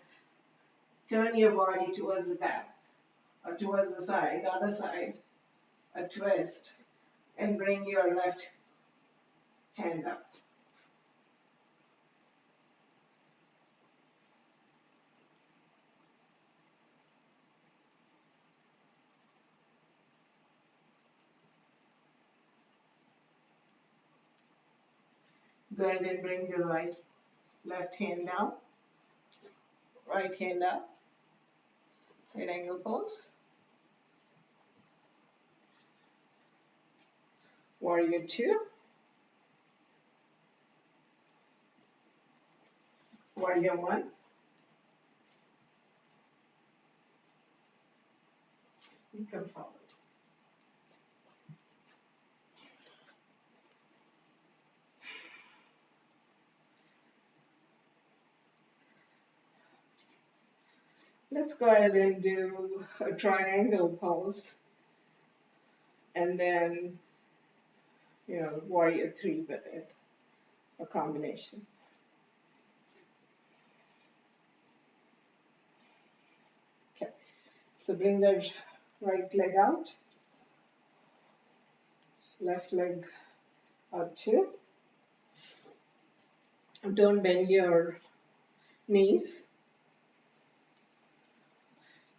turn your body towards the back or towards the side, other side, a twist, and bring your left hand up. Go ahead and bring the left hand down, right hand up, side angle pose. Warrior 2, Warrior 1, you come forward. Let's go ahead and do a triangle pose and then, Warrior 3 with it, a combination. Okay, so bring the right leg out, left leg out too. Don't bend your knees.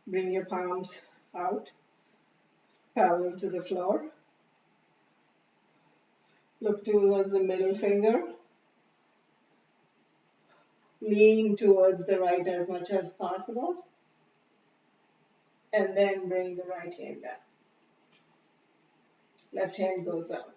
Bring your palms out, parallel to the floor. Look towards the middle finger. Lean towards the right as much as possible. And then bring the right hand down. Left hand goes up.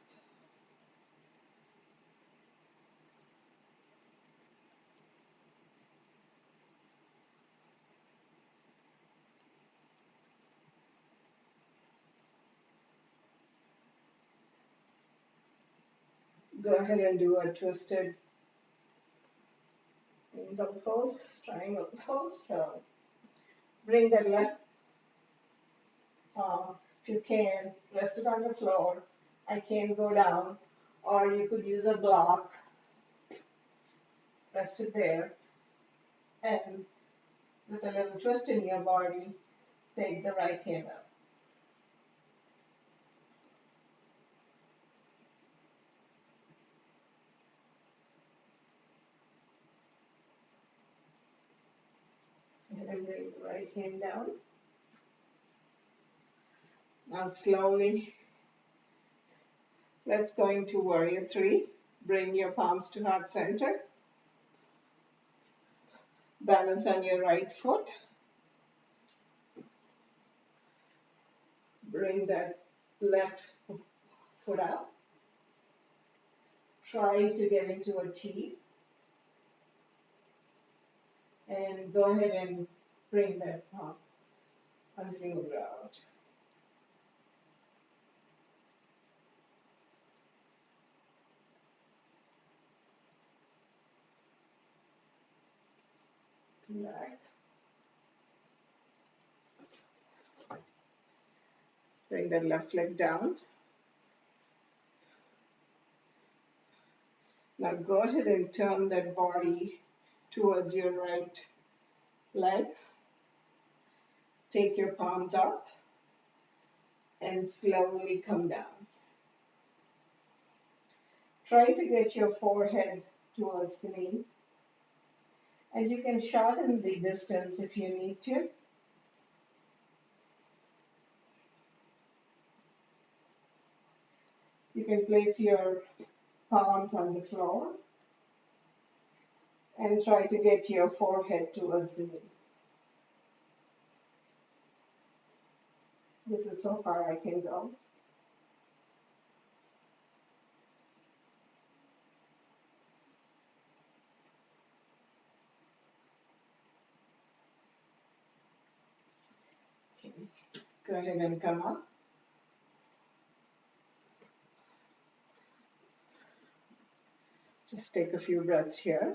Go ahead and do a twisted angle pose, triangle pose. So bring that left palm, if you can, rest it on the floor. I can go down, or you could use a block, rest it there, and with a little twist in your body, take the right hand up. And bring the right hand down. Now slowly Let's go into warrior three. Bring your palms to heart center. Balance on your right foot. Bring that left foot up. Try to get into a T. And go ahead and bring that palm Anjali Mudra out. Come back. Bring that left leg down. Now go ahead and turn that body towards your right leg. Take your palms up and slowly come down. Try to get your forehead towards the knee. And you can shorten the distance if you need to. You can place your palms on the floor and try to get your forehead towards the knee. This is so far I can go. Okay. Go ahead and come up. Just take a few breaths here.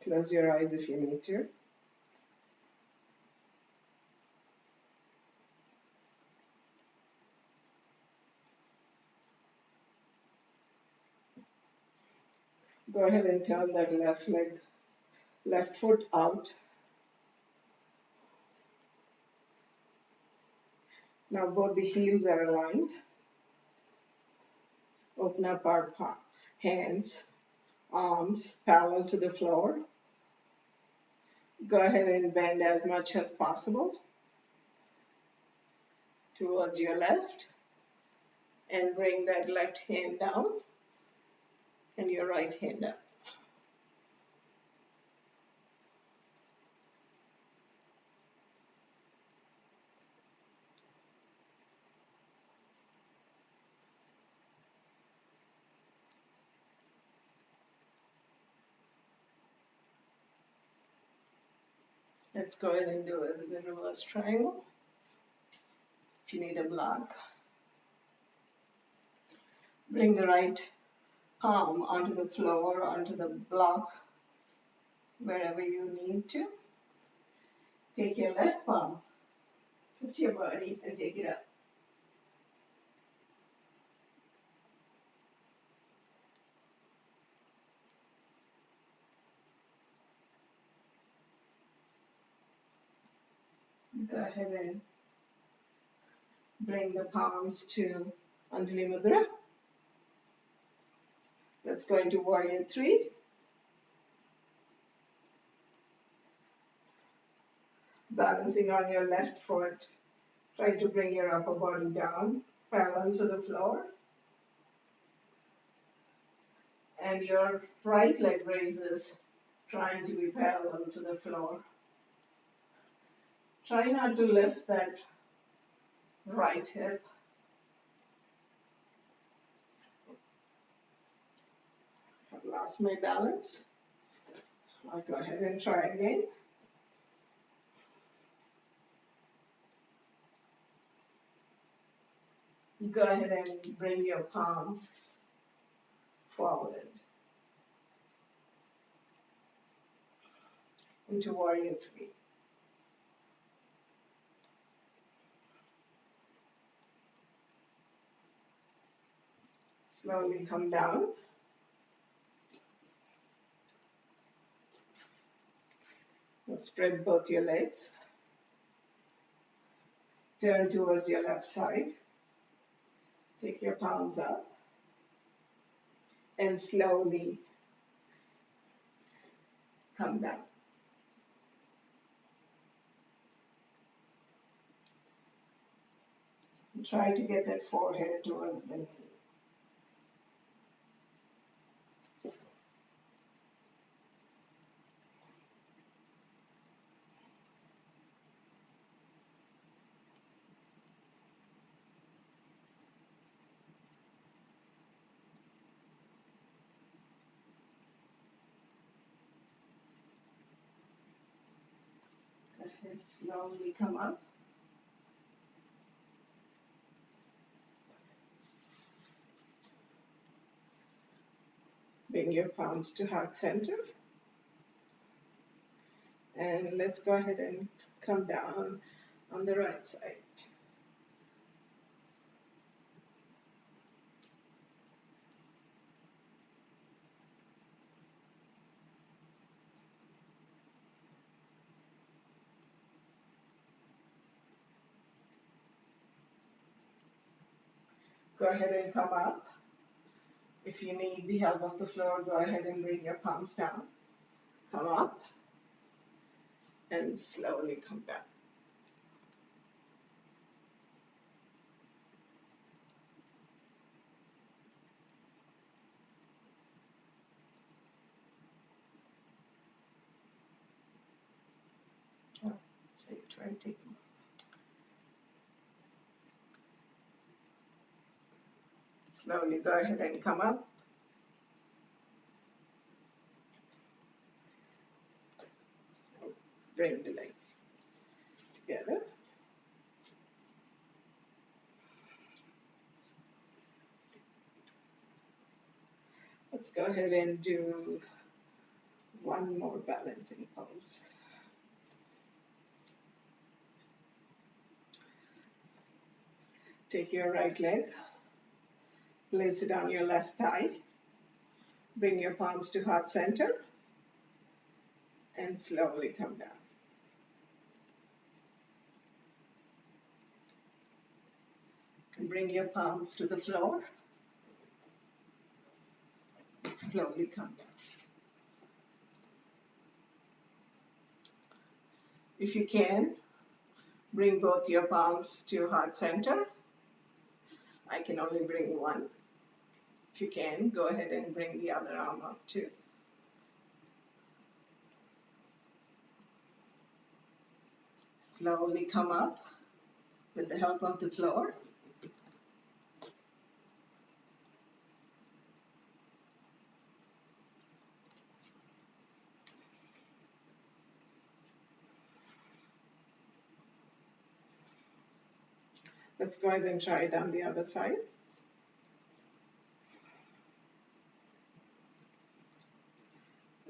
Close your eyes if you need to. Go ahead and turn that left foot out. Now both the heels are aligned. Open up our hands, arms parallel to the floor. Go ahead and bend as much as possible towards your left and bring that left hand down and your right hand up. Let's go ahead and do it with a reverse triangle. If you need a block, bring the right palm onto the floor, onto the block, wherever you need to. Take your left palm, twist your body and take it up. Go ahead and bring the palms to Anjali Mudra. Let's go into warrior three. Balancing on your left foot, try to bring your upper body down, parallel to the floor. And your right leg raises, trying to be parallel to the floor. Try not to lift that right hip. I've lost my balance. I'll go ahead and try again. Go ahead and bring your palms forward into warrior three. Slowly come down. Now spread both your legs. Turn towards your left side. Take your palms up and slowly come down. Try to get that forehead towards the knee. Go ahead, slowly come up. Bring your palms to heart center. And let's go ahead and come down on the right side. Go ahead and come up. If you need the help of the floor, go ahead and bring your palms down. Come up and slowly come down. Oh, say 20. Slowly go ahead and come up. Bring the legs together. Let's go ahead and do one more balancing pose. Take your right leg, place it on your left thigh, bring your palms to heart center, and slowly come down. And bring your palms to the floor, and slowly come down. If you can, bring both your palms to heart center. I can only bring one. If you can, go ahead and bring the other arm up too. Slowly come up with the help of the floor. Let's go ahead and try it on the other side.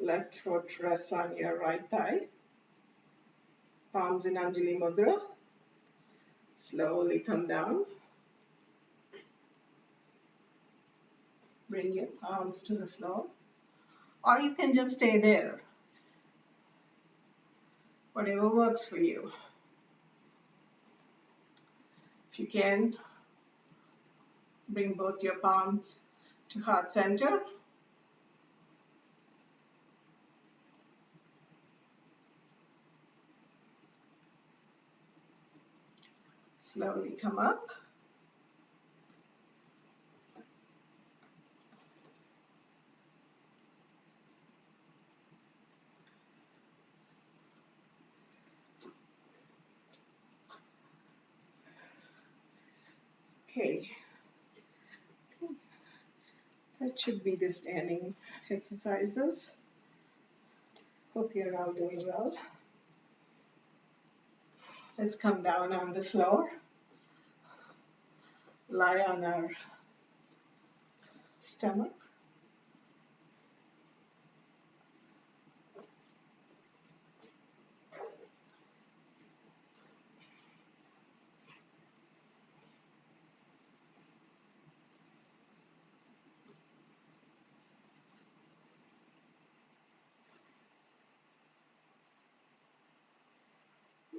Left foot rests on your right thigh. Palms in Anjali Mudra. Slowly come down. Bring your palms to the floor. Or you can just stay there. Whatever works for you. If you can, bring both your palms to heart center. Slowly come up. Okay. That should be the standing exercises. Hope you're all doing well. Let's come down on the floor. Lie on our stomach.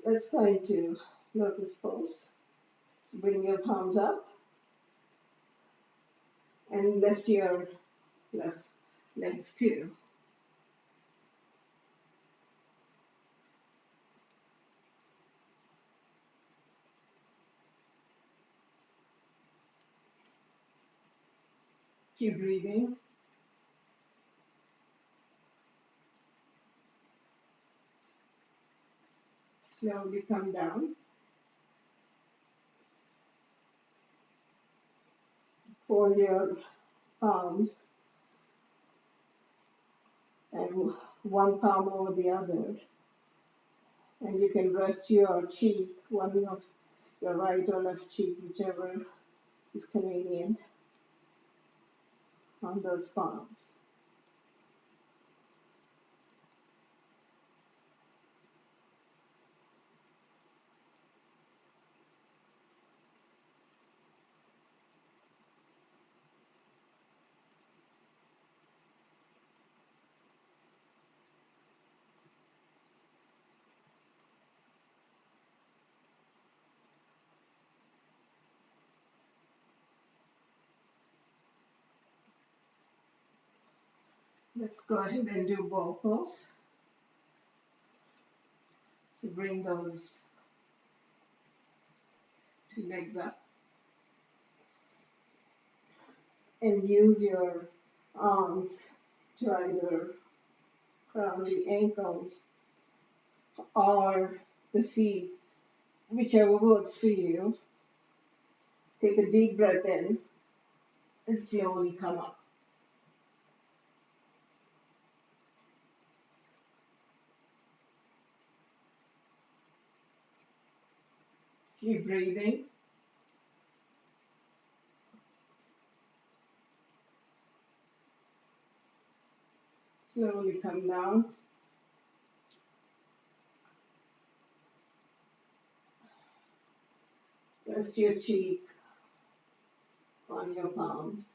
Let's go into lotus pose. So bring your palms up and lift your left legs too. Keep breathing. Slowly come down. Fold your palms and one palm over the other. And you can rest your cheek, one of your right or left cheek, whichever is convenient, on those palms. Let's go ahead and do bow pose. So bring those two legs up and use your arms to either around the ankles or the feet, whichever works for you. Take a deep breath in and slowly come up. Keep breathing. Slowly come down. Rest your cheek on your palms.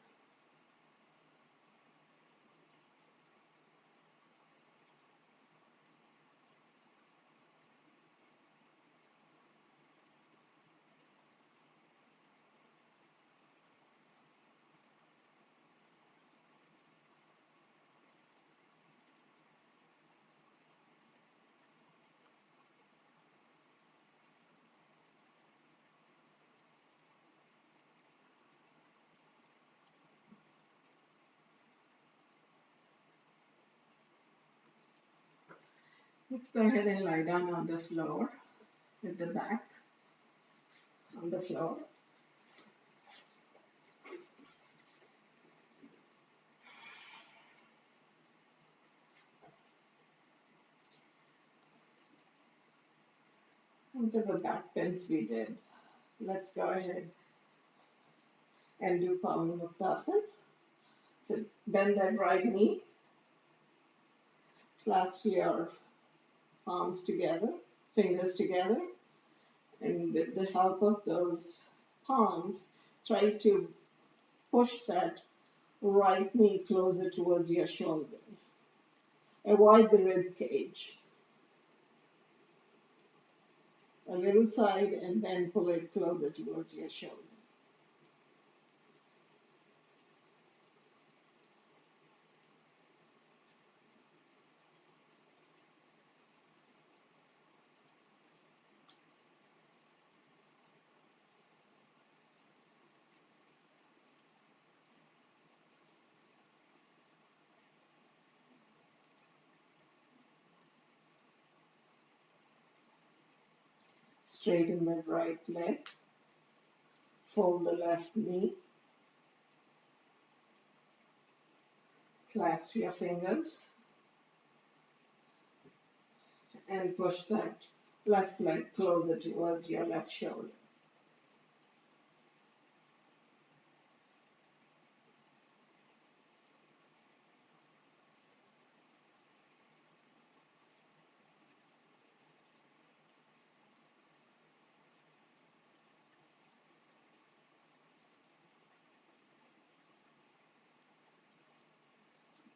Let's go ahead and lie down on the floor with the back on the floor. Into the back bends we did. Let's go ahead and do Pavanmuktasan. So bend that right knee, clasp your palms together, fingers together, and with the help of those palms, try to push that right knee closer towards your shoulder. Avoid the rib cage. A little side and then pull it closer towards your shoulder. Straighten that right leg. Fold the left knee. Clasp your fingers and push that left leg closer towards your left shoulder.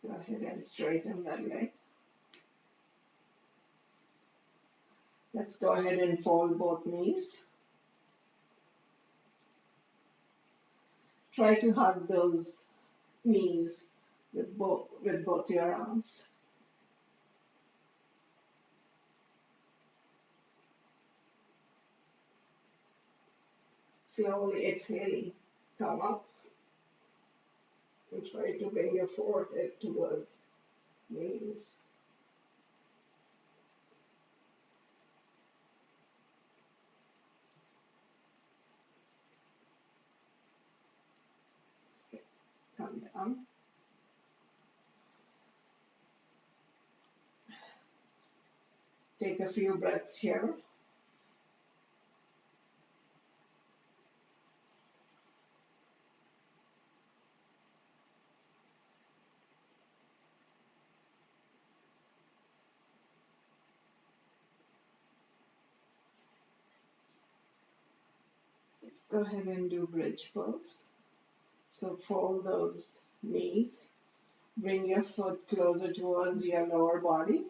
Go ahead and straighten that leg. Let's go ahead and fold both knees. Try to hug those knees with both your arms. Slowly exhaling, come up and Try to bring your forehead towards knees. Come down. Take a few breaths here. Let's go ahead and do bridge pose. So fold those knees. Bring your foot closer towards your lower body.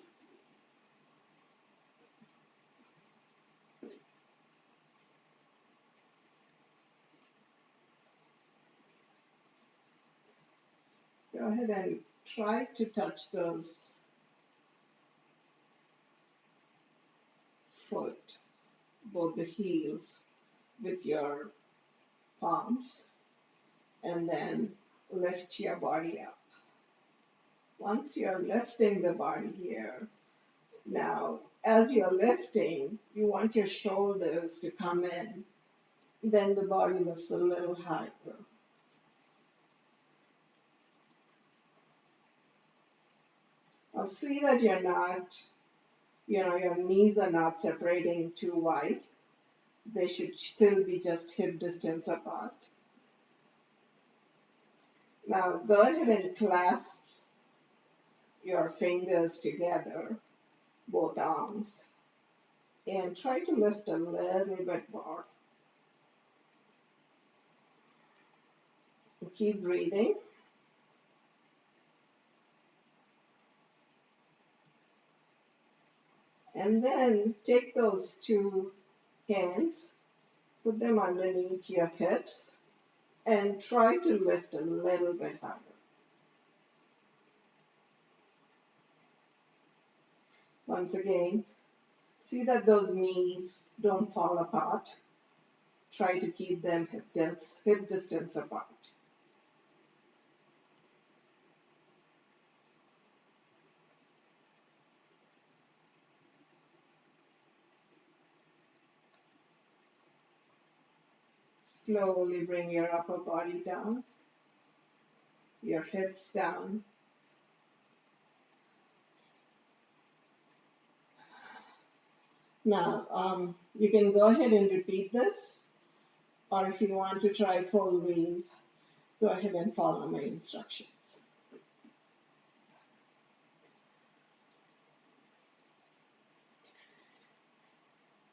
Go ahead and try to touch those foot, both the heels, with your palms, and then lift your body up. Once you're lifting the body here, now as you're lifting, you want your shoulders to come in. Then the body looks a little higher. Now see that you're not, your knees are not separating too wide. They should still be just hip distance apart. Now go ahead and clasp your fingers together, both arms, and try to lift a little bit more. Keep breathing. And then take those two hands, put them underneath your hips, and try to lift a little bit higher. Once again, see that those knees don't fall apart. Try to keep them hip distance apart. Slowly bring your upper body down, your hips down. Now, you can go ahead and repeat this, or if you want to try full wheel, go ahead and follow my instructions.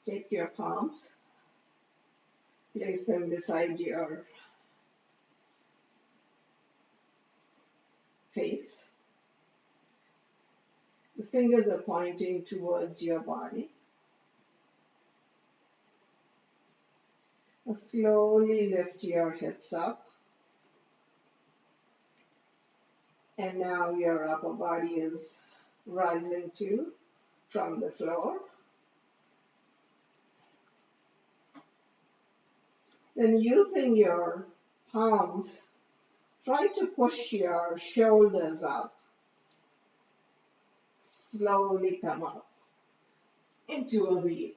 Take your palms, place them beside your face. The fingers are pointing towards your body. Now slowly lift your hips up. And now your upper body is rising too from the floor. Then using your palms, try to push your shoulders up. Slowly come up into a wheel.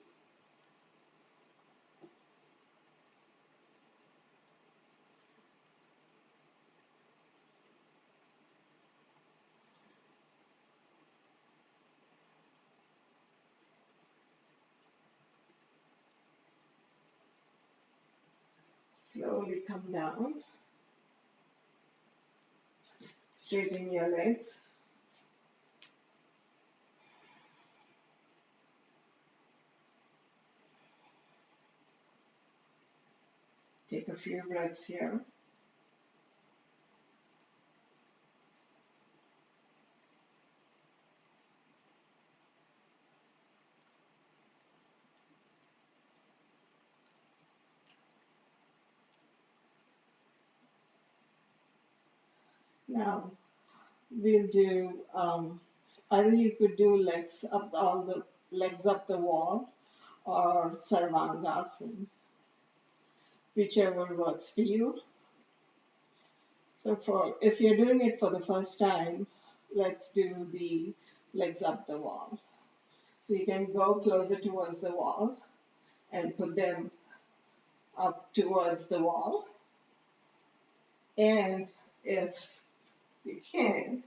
Slowly come down. Straighten your legs. Take a few breaths here. Now, we'll do, either you could do legs up, all the legs up the wall, or Sarvangasana, whichever works for you. So if you're doing it for the first time, let's do the legs up the wall. So you can go closer towards the wall and put them up towards the wall. And if you can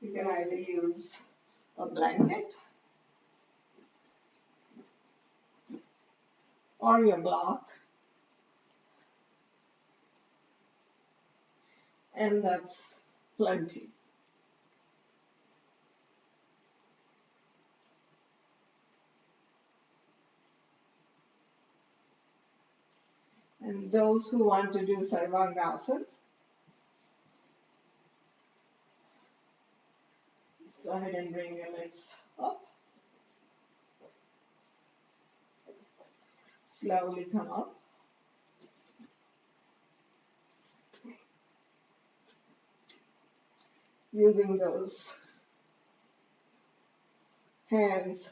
either use a blanket or your block, and that's plenty. And those who want to do Sarvangasana, just go ahead and bring your legs up. Slowly come up. Using those hands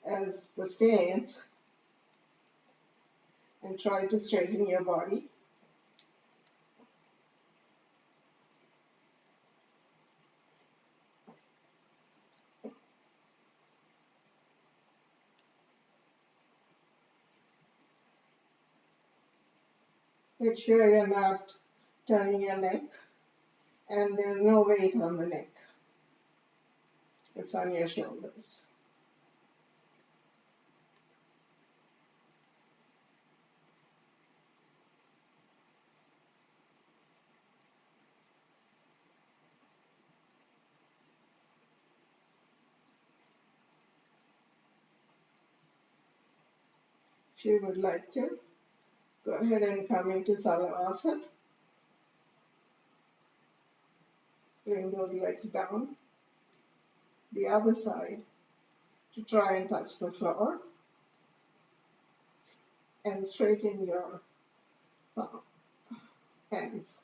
as the stands, and try to straighten your body. Make sure you're not turning your neck, and there's no weight on the neck. It's on your shoulders. If you would like to, go ahead and come into Savasana. Bring those legs down the other side to try and touch the floor, and straighten your hands.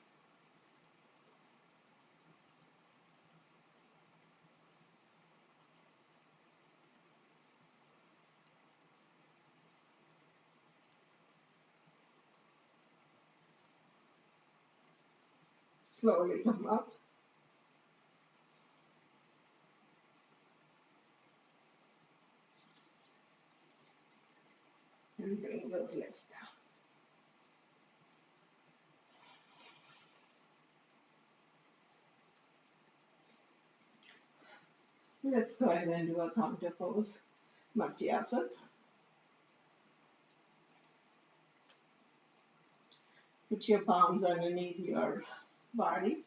Slowly come up. And bring those legs down. Let's go ahead and do a counter pose, Matsyasana. Put your palms underneath your body.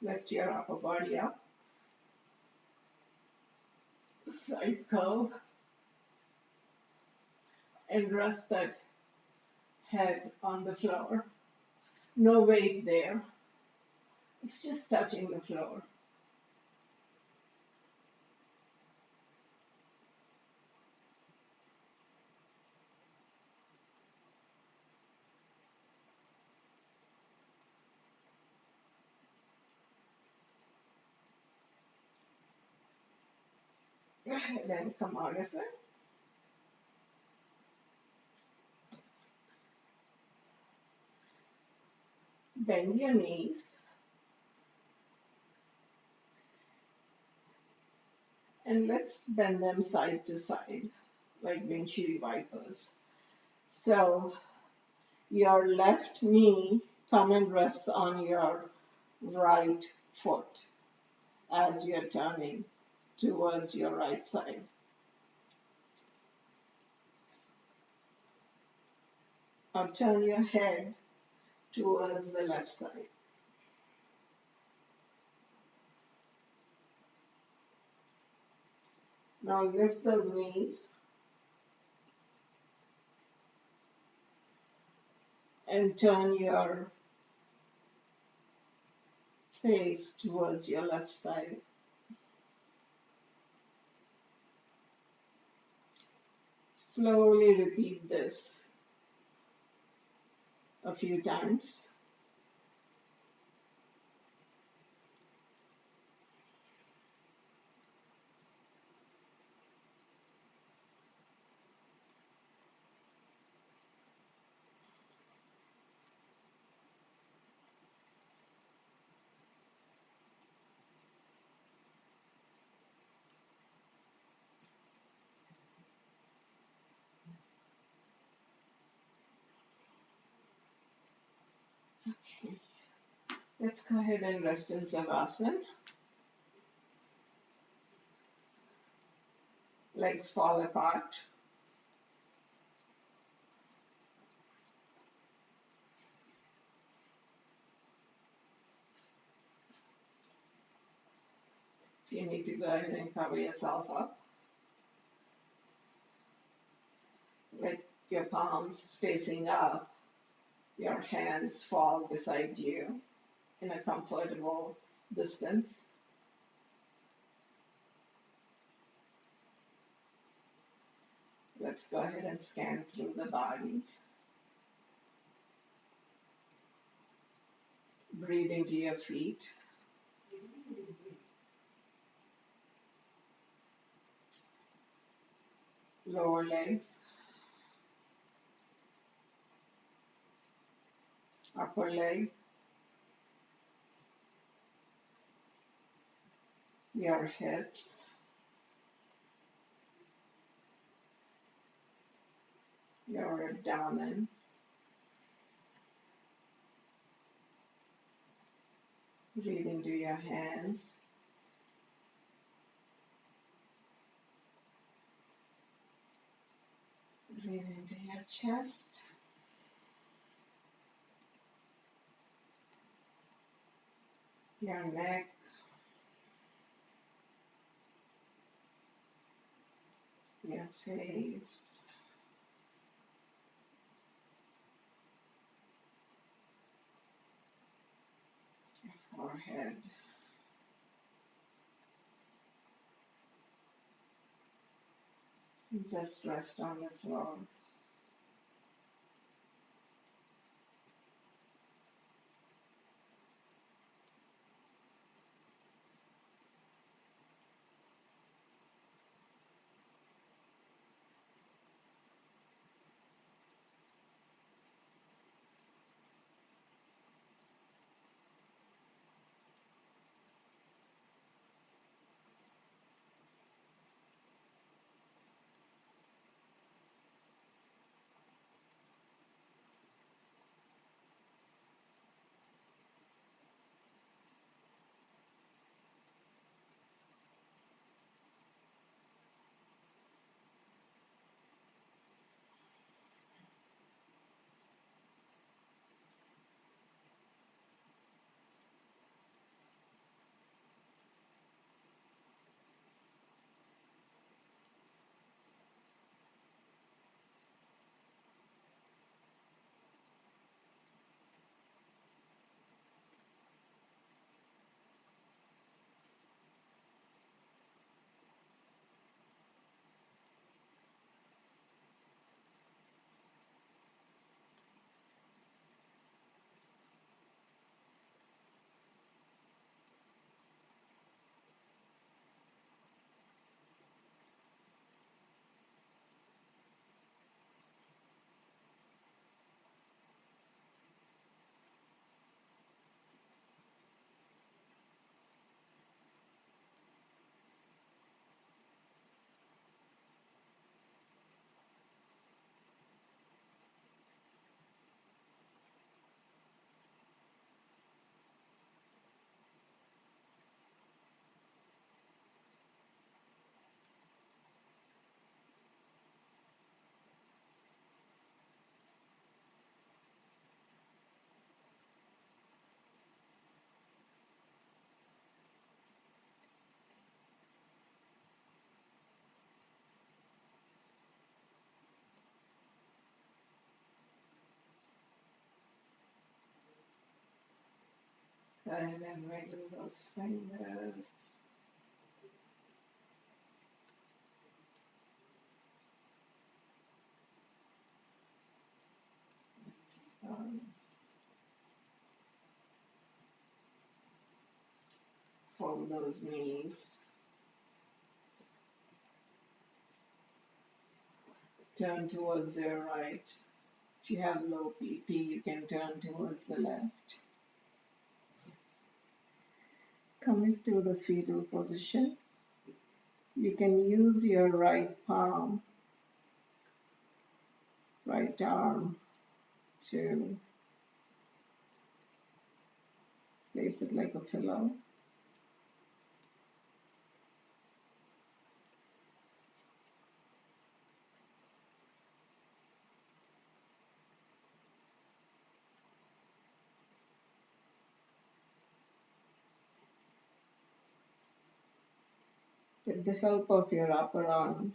Lift your upper body up. Slight curve. And rest that head on the floor. No weight there. It's just touching the floor. Go ahead and come out of it. Bend your knees. And let's bend them side to side, like windshield wipers. So your left knee come and rests on your right foot as you're turning towards your right side. Or turn your head towards the left side. Now lift those knees and turn your face towards your left side. Slowly repeat this a few times. Let's go ahead and rest in Savasana. Legs fall apart. If you need to go ahead and cover yourself up, let your palms facing up, your hands fall beside you in a comfortable distance. Let's go ahead and scan through the body. Breathe into your feet. Lower legs, upper leg, your hips, your abdomen, breathe into your hands, breathe into your chest, your neck, your face, your forehead. And just rest on the floor. Go ahead and wiggle those fingers. Fold those knees. Turn towards your right. If you have low PP, you can turn towards the left. Commit to the fetal position. You can use your right palm, right arm to Place it like a pillow. With the help of your upper arm,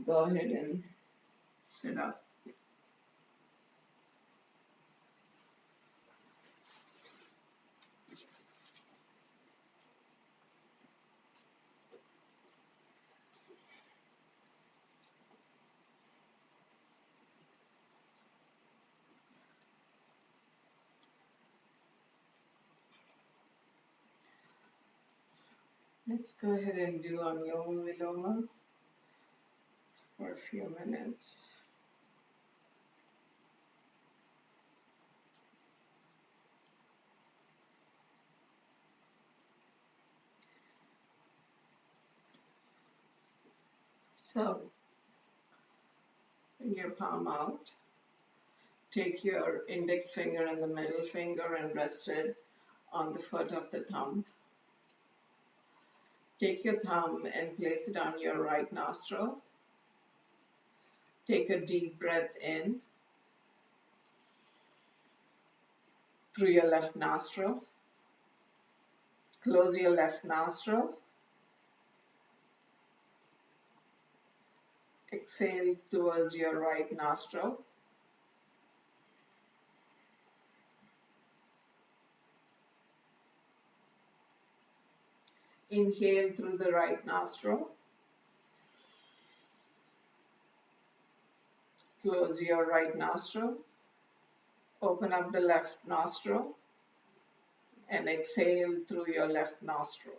go ahead and sit up. Let's go ahead and do Anuloma Viloma for a few minutes. So, bring your palm out. Take your index finger and the middle finger and rest it on the foot of the thumb. Take your thumb and place it on your right nostril. Take a deep breath in through your left nostril. Close your left nostril. Exhale towards your right nostril. Inhale through the right nostril. Close your right nostril. Open up the left nostril and exhale through your left nostril.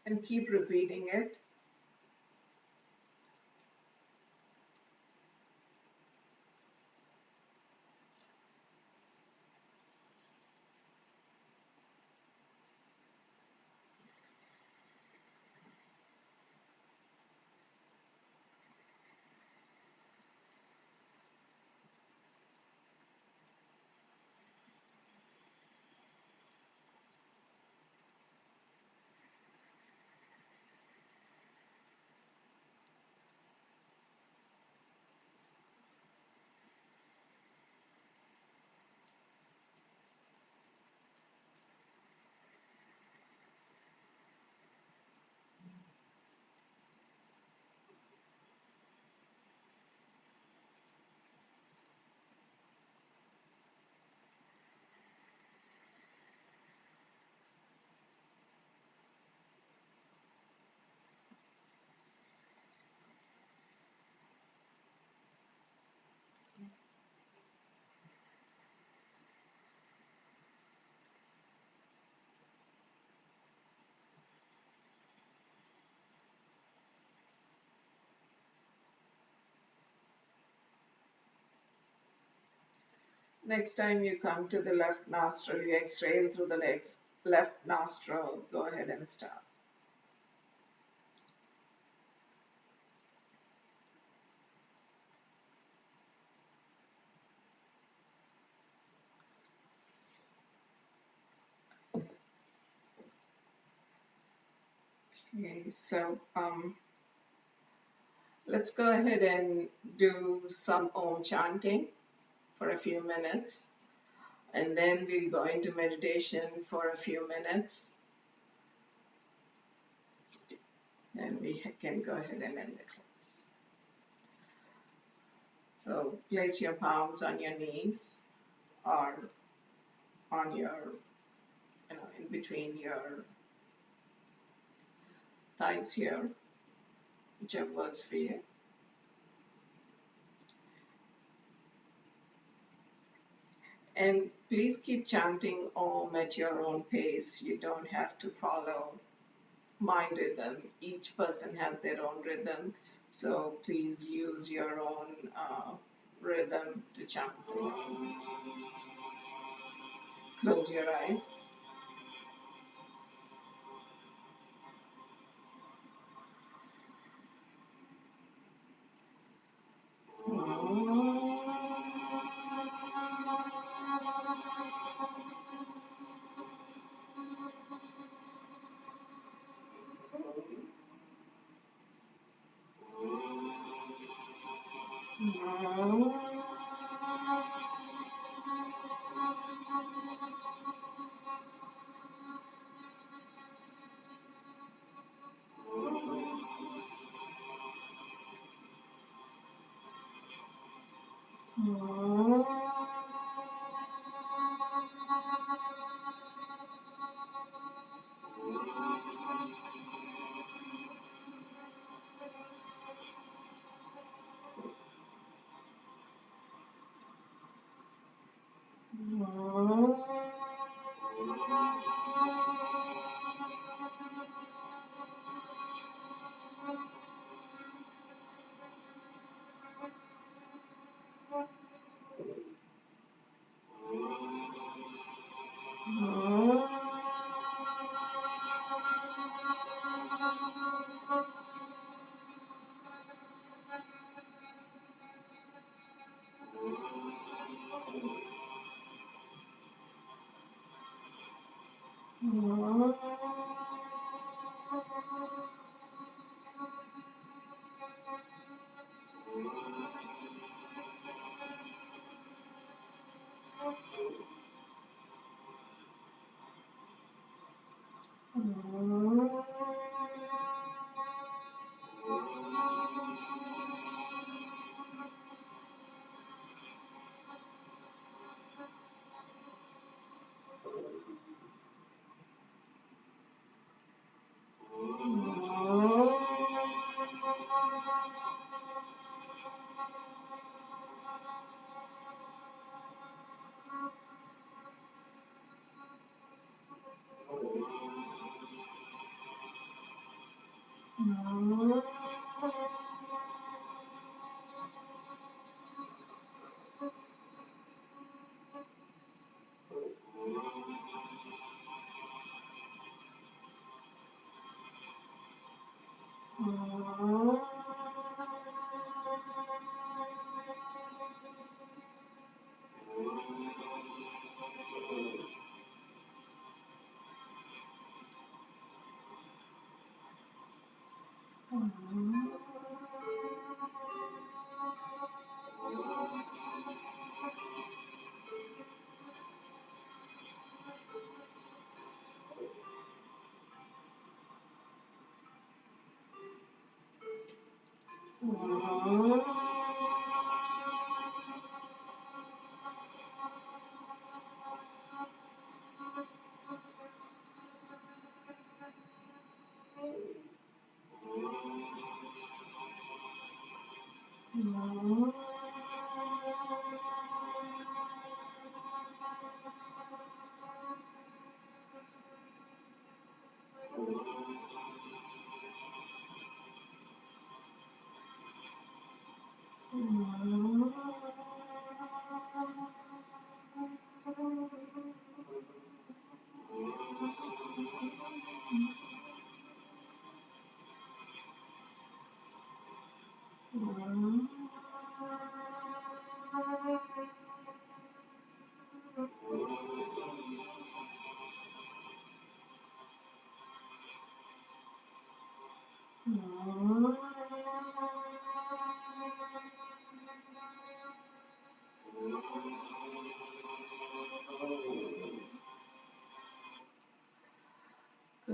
And keep repeating it. Next time you come to the left nostril, you exhale through the left nostril. Go ahead and start. Okay, so let's go ahead and do some Om chanting for a few minutes, and then we'll go into meditation for a few minutes. Then we can go ahead and end the class. So place your palms on your knees or on your, in between your thighs here, whichever works for you. And please keep chanting Om at your own pace. You don't have to follow my rhythm. Each person has their own rhythm. So please use your own rhythm to chant. Close your eyes. Go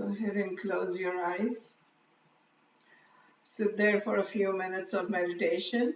ahead and close your eyes. Sit there for a few minutes of meditation.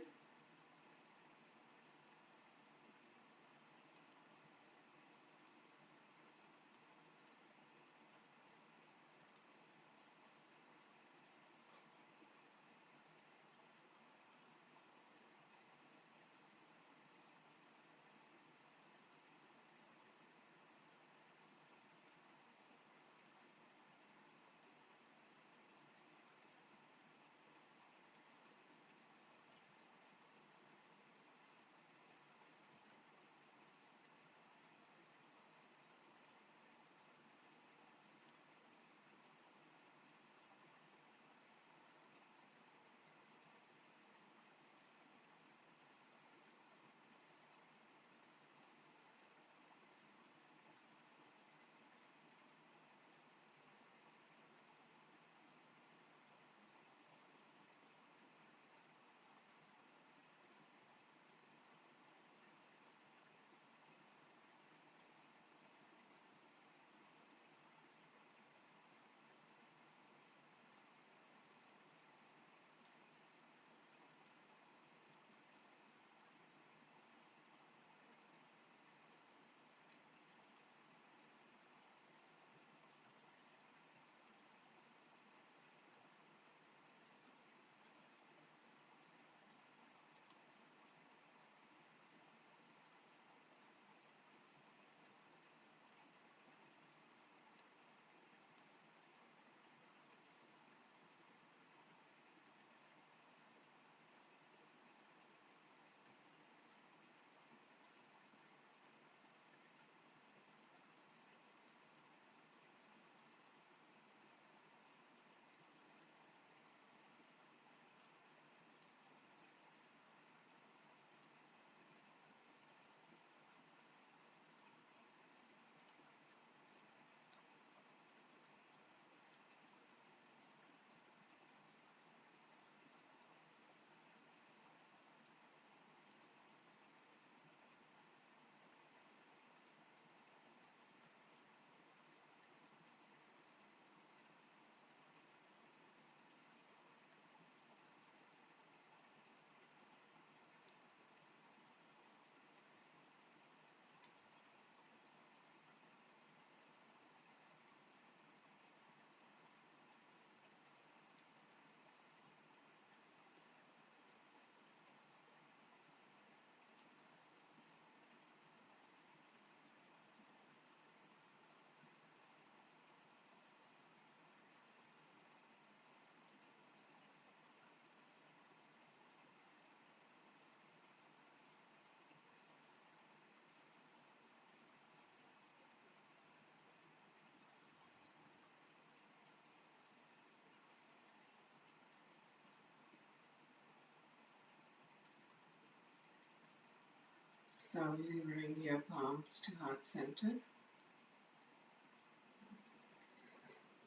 Slowly bring your palms to heart center.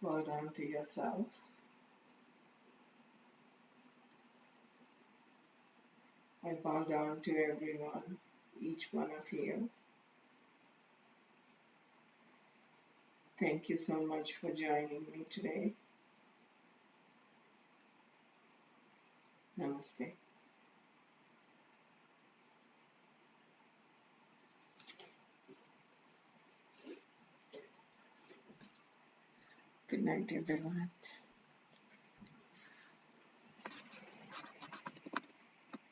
Bow down to yourself. I bow down to everyone, each one of you. Thank you so much for joining me today. Namaste. Good night, everyone.